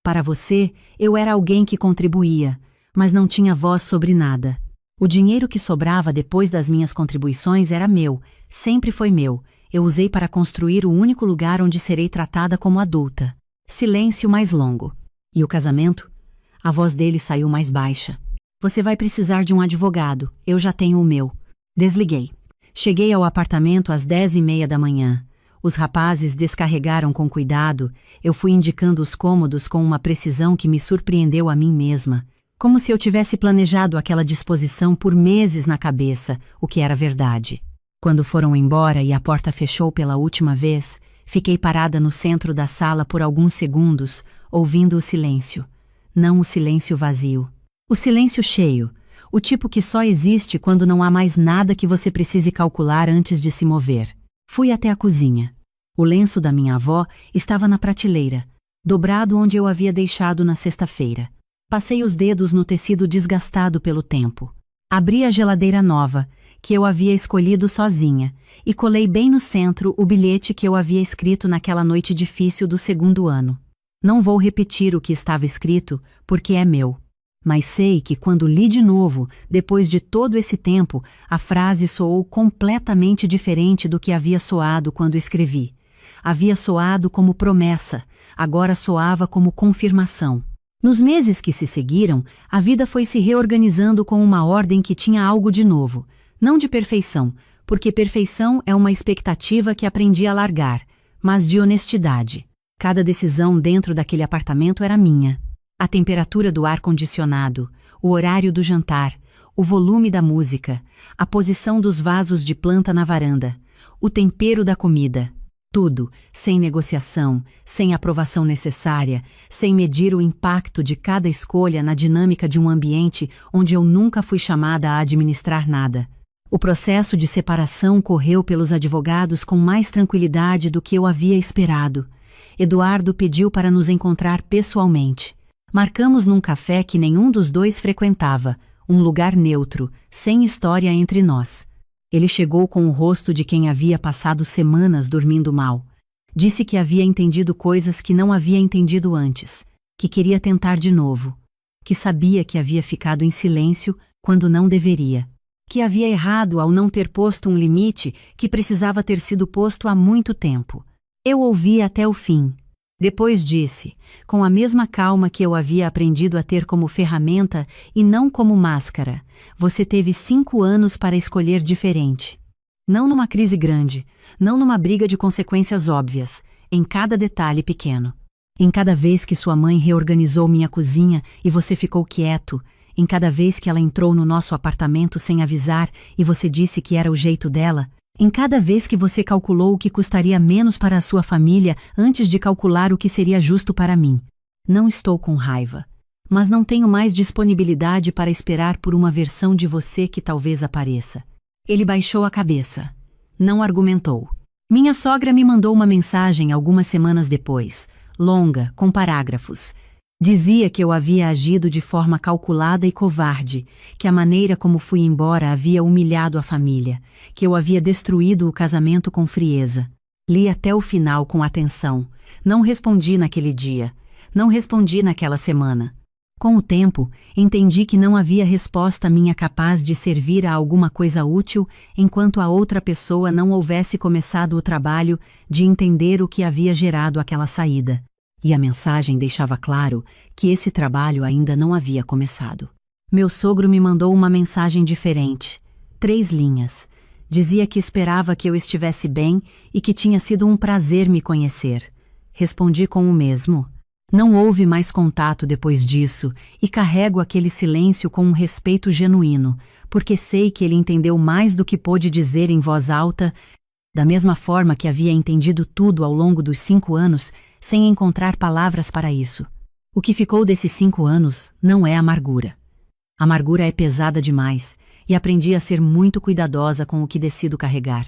Para você, eu era alguém que contribuía, mas não tinha voz sobre nada. O dinheiro que sobrava depois das minhas contribuições era meu, sempre foi meu. Eu usei para construir o único lugar onde serei tratada como adulta. Silêncio mais longo. E o casamento? A voz dele saiu mais baixa. Você vai precisar de um advogado, eu já tenho o meu. Desliguei. Cheguei ao apartamento às 10h30 da manhã. Os rapazes descarregaram com cuidado, eu fui indicando os cômodos com uma precisão que me surpreendeu a mim mesma, como se eu tivesse planejado aquela disposição por meses na cabeça, o que era verdade. Quando foram embora e a porta fechou pela última vez, fiquei parada no centro da sala por alguns segundos, ouvindo o silêncio. Não o silêncio vazio. O silêncio cheio, o tipo que só existe quando não há mais nada que você precise calcular antes de se mover. Fui até a cozinha. O lenço da minha avó estava na prateleira, dobrado onde eu havia deixado na sexta-feira. Passei os dedos no tecido desgastado pelo tempo. Abri a geladeira nova, que eu havia escolhido sozinha, e colei bem no centro o bilhete que eu havia escrito naquela noite difícil do 2º ano. Não vou repetir o que estava escrito, porque é meu. Mas sei que quando li de novo, depois de todo esse tempo, a frase soou completamente diferente do que havia soado quando escrevi. Havia soado como promessa, agora soava como confirmação. Nos meses que se seguiram, a vida foi se reorganizando com uma ordem que tinha algo de novo. Não de perfeição, porque perfeição é uma expectativa que aprendi a largar, mas de honestidade. Cada decisão dentro daquele apartamento era minha. A temperatura do ar-condicionado, o horário do jantar, o volume da música, a posição dos vasos de planta na varanda, o tempero da comida. Tudo, sem negociação, sem aprovação necessária, sem medir o impacto de cada escolha na dinâmica de um ambiente onde eu nunca fui chamada a administrar nada. O processo de separação correu pelos advogados com mais tranquilidade do que eu havia esperado. Eduardo pediu para nos encontrar pessoalmente. Marcamos num café que nenhum dos dois frequentava, um lugar neutro, sem história entre nós. Ele chegou com o rosto de quem havia passado semanas dormindo mal. Disse que havia entendido coisas que não havia entendido antes, que queria tentar de novo, que sabia que havia ficado em silêncio quando não deveria, que havia errado ao não ter posto um limite que precisava ter sido posto há muito tempo. Eu ouvi até o fim. Depois disse, com a mesma calma que eu havia aprendido a ter como ferramenta e não como máscara, você teve 5 anos para escolher diferente. Não numa crise grande, não numa briga de consequências óbvias, em cada detalhe pequeno. Em cada vez que sua mãe reorganizou minha cozinha e você ficou quieto, em cada vez que ela entrou no nosso apartamento sem avisar e você disse que era o jeito dela, em cada vez que você calculou o que custaria menos para a sua família antes de calcular o que seria justo para mim. Não estou com raiva, mas não tenho mais disponibilidade para esperar por uma versão de você que talvez apareça. Ele baixou a cabeça. Não argumentou. Minha sogra me mandou uma mensagem algumas semanas depois, longa, com parágrafos. Dizia que eu havia agido de forma calculada e covarde, que a maneira como fui embora havia humilhado a família, que eu havia destruído o casamento com frieza. Li até o final com atenção. Não respondi naquele dia. Não respondi naquela semana. Com o tempo, entendi que não havia resposta minha capaz de servir a alguma coisa útil enquanto a outra pessoa não houvesse começado o trabalho de entender o que havia gerado aquela saída. E a mensagem deixava claro que esse trabalho ainda não havia começado. Meu sogro me mandou uma mensagem diferente. 3 linhas. Dizia que esperava que eu estivesse bem e que tinha sido um prazer me conhecer. Respondi com o mesmo. Não houve mais contato depois disso e carrego aquele silêncio com um respeito genuíno, porque sei que ele entendeu mais do que pôde dizer em voz alta, da mesma forma que havia entendido tudo ao longo dos 5 anos, sem encontrar palavras para isso. O que ficou desses 5 anos não é amargura. Amargura é pesada demais, e aprendi a ser muito cuidadosa com o que decido carregar.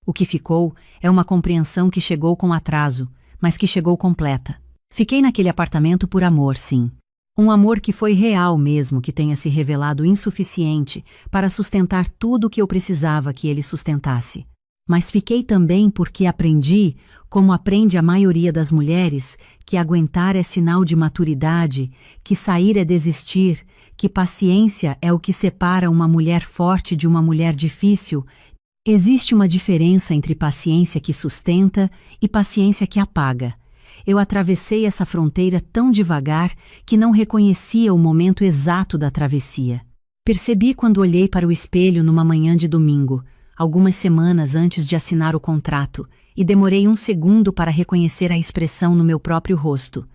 O que ficou é uma compreensão que chegou com atraso, mas que chegou completa. Fiquei naquele apartamento por amor, sim. Um amor que foi real mesmo que tenha se revelado insuficiente para sustentar tudo o que eu precisava que ele sustentasse. Mas fiquei também porque aprendi, como aprende a maioria das mulheres, que aguentar é sinal de maturidade, que sair é desistir, que paciência é o que separa uma mulher forte de uma mulher difícil. Existe uma diferença entre paciência que sustenta e paciência que apaga. Eu atravessei essa fronteira tão devagar que não reconhecia o momento exato da travessia. Percebi quando olhei para o espelho numa manhã de domingo, algumas semanas antes de assinar o contrato, e demorei um segundo para reconhecer a expressão no meu próprio rosto.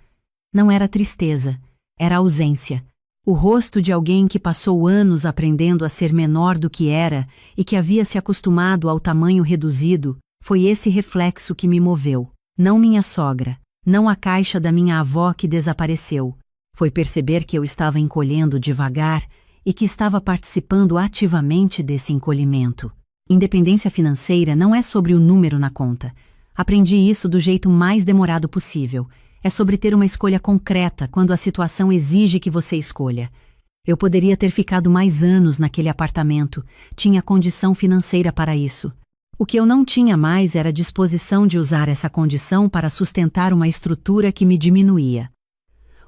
Não era tristeza, era ausência. O rosto de alguém que passou anos aprendendo a ser menor do que era e que havia se acostumado ao tamanho reduzido, foi esse reflexo que me moveu. Não minha sogra, não a caixa da minha avó que desapareceu. Foi perceber que eu estava encolhendo devagar e que estava participando ativamente desse encolhimento. Independência financeira não é sobre o número na conta. Aprendi isso do jeito mais demorado possível. É sobre ter uma escolha concreta quando a situação exige que você escolha. Eu poderia ter ficado mais anos naquele apartamento, tinha condição financeira para isso. O que eu não tinha mais era a disposição de usar essa condição para sustentar uma estrutura que me diminuía.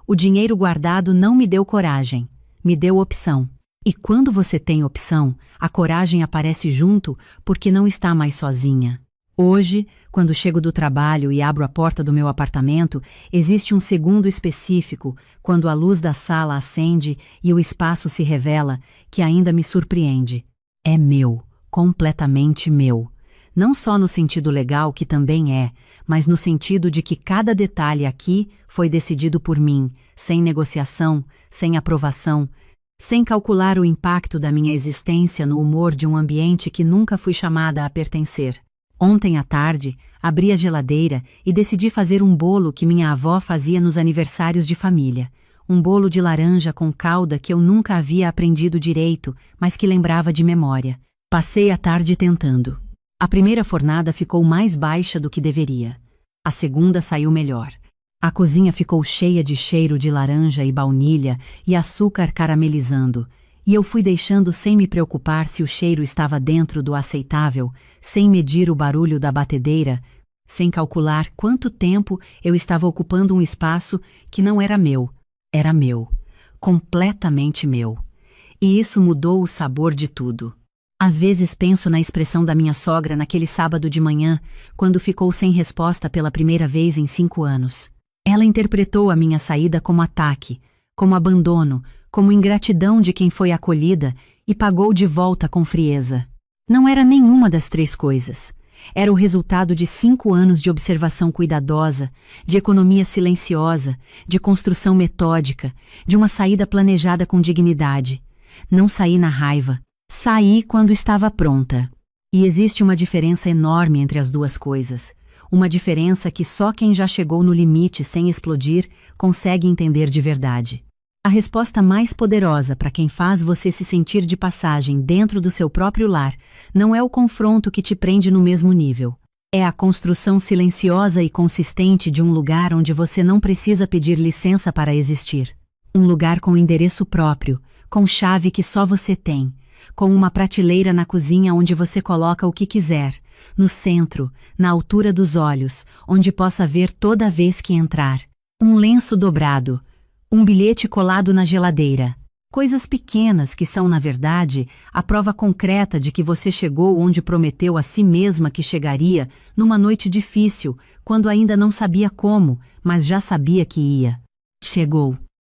O dinheiro guardado não me deu coragem, me deu opção. E quando você tem opção, a coragem aparece junto porque não está mais sozinha. Hoje, quando chego do trabalho e abro a porta do meu apartamento, existe um segundo específico, quando a luz da sala acende e o espaço se revela, que ainda me surpreende. É meu, completamente meu. Não só no sentido legal, que também é, mas no sentido de que cada detalhe aqui foi decidido por mim, sem negociação, sem aprovação, sem calcular o impacto da minha existência no humor de um ambiente que nunca fui chamada a pertencer. Ontem à tarde, abri a geladeira e decidi fazer um bolo que minha avó fazia nos aniversários de família. Um bolo de laranja com calda que eu nunca havia aprendido direito, mas que lembrava de memória. Passei a tarde tentando. A primeira fornada ficou mais baixa do que deveria. A segunda saiu melhor. A cozinha ficou cheia de cheiro de laranja e baunilha e açúcar caramelizando, e eu fui deixando sem me preocupar se o cheiro estava dentro do aceitável, sem medir o barulho da batedeira, sem calcular quanto tempo eu estava ocupando um espaço que não era meu, completamente meu. E isso mudou o sabor de tudo. Às vezes penso na expressão da minha sogra naquele sábado de manhã, quando ficou sem resposta pela primeira vez em 5 anos. Ela interpretou a minha saída como ataque, como abandono, como ingratidão de quem foi acolhida e pagou de volta com frieza. Não era nenhuma das 3 coisas. Era o resultado de 5 anos de observação cuidadosa, de economia silenciosa, de construção metódica, de uma saída planejada com dignidade. Não saí na raiva, saí quando estava pronta. E existe uma diferença enorme entre as duas coisas. Uma diferença que só quem já chegou no limite sem explodir consegue entender de verdade. A resposta mais poderosa para quem faz você se sentir de passagem dentro do seu próprio lar não é o confronto que te prende no mesmo nível. É a construção silenciosa e consistente de um lugar onde você não precisa pedir licença para existir. Um lugar com endereço próprio, com chave que só você tem, com uma prateleira na cozinha onde você coloca o que quiser, no centro, na altura dos olhos, onde possa ver toda vez que entrar. Um lenço dobrado, um bilhete colado na geladeira. Coisas pequenas que são, na verdade, a prova concreta de que você chegou onde prometeu a si mesma que chegaria numa noite difícil, quando ainda não sabia como, mas já sabia que ia. Chegou.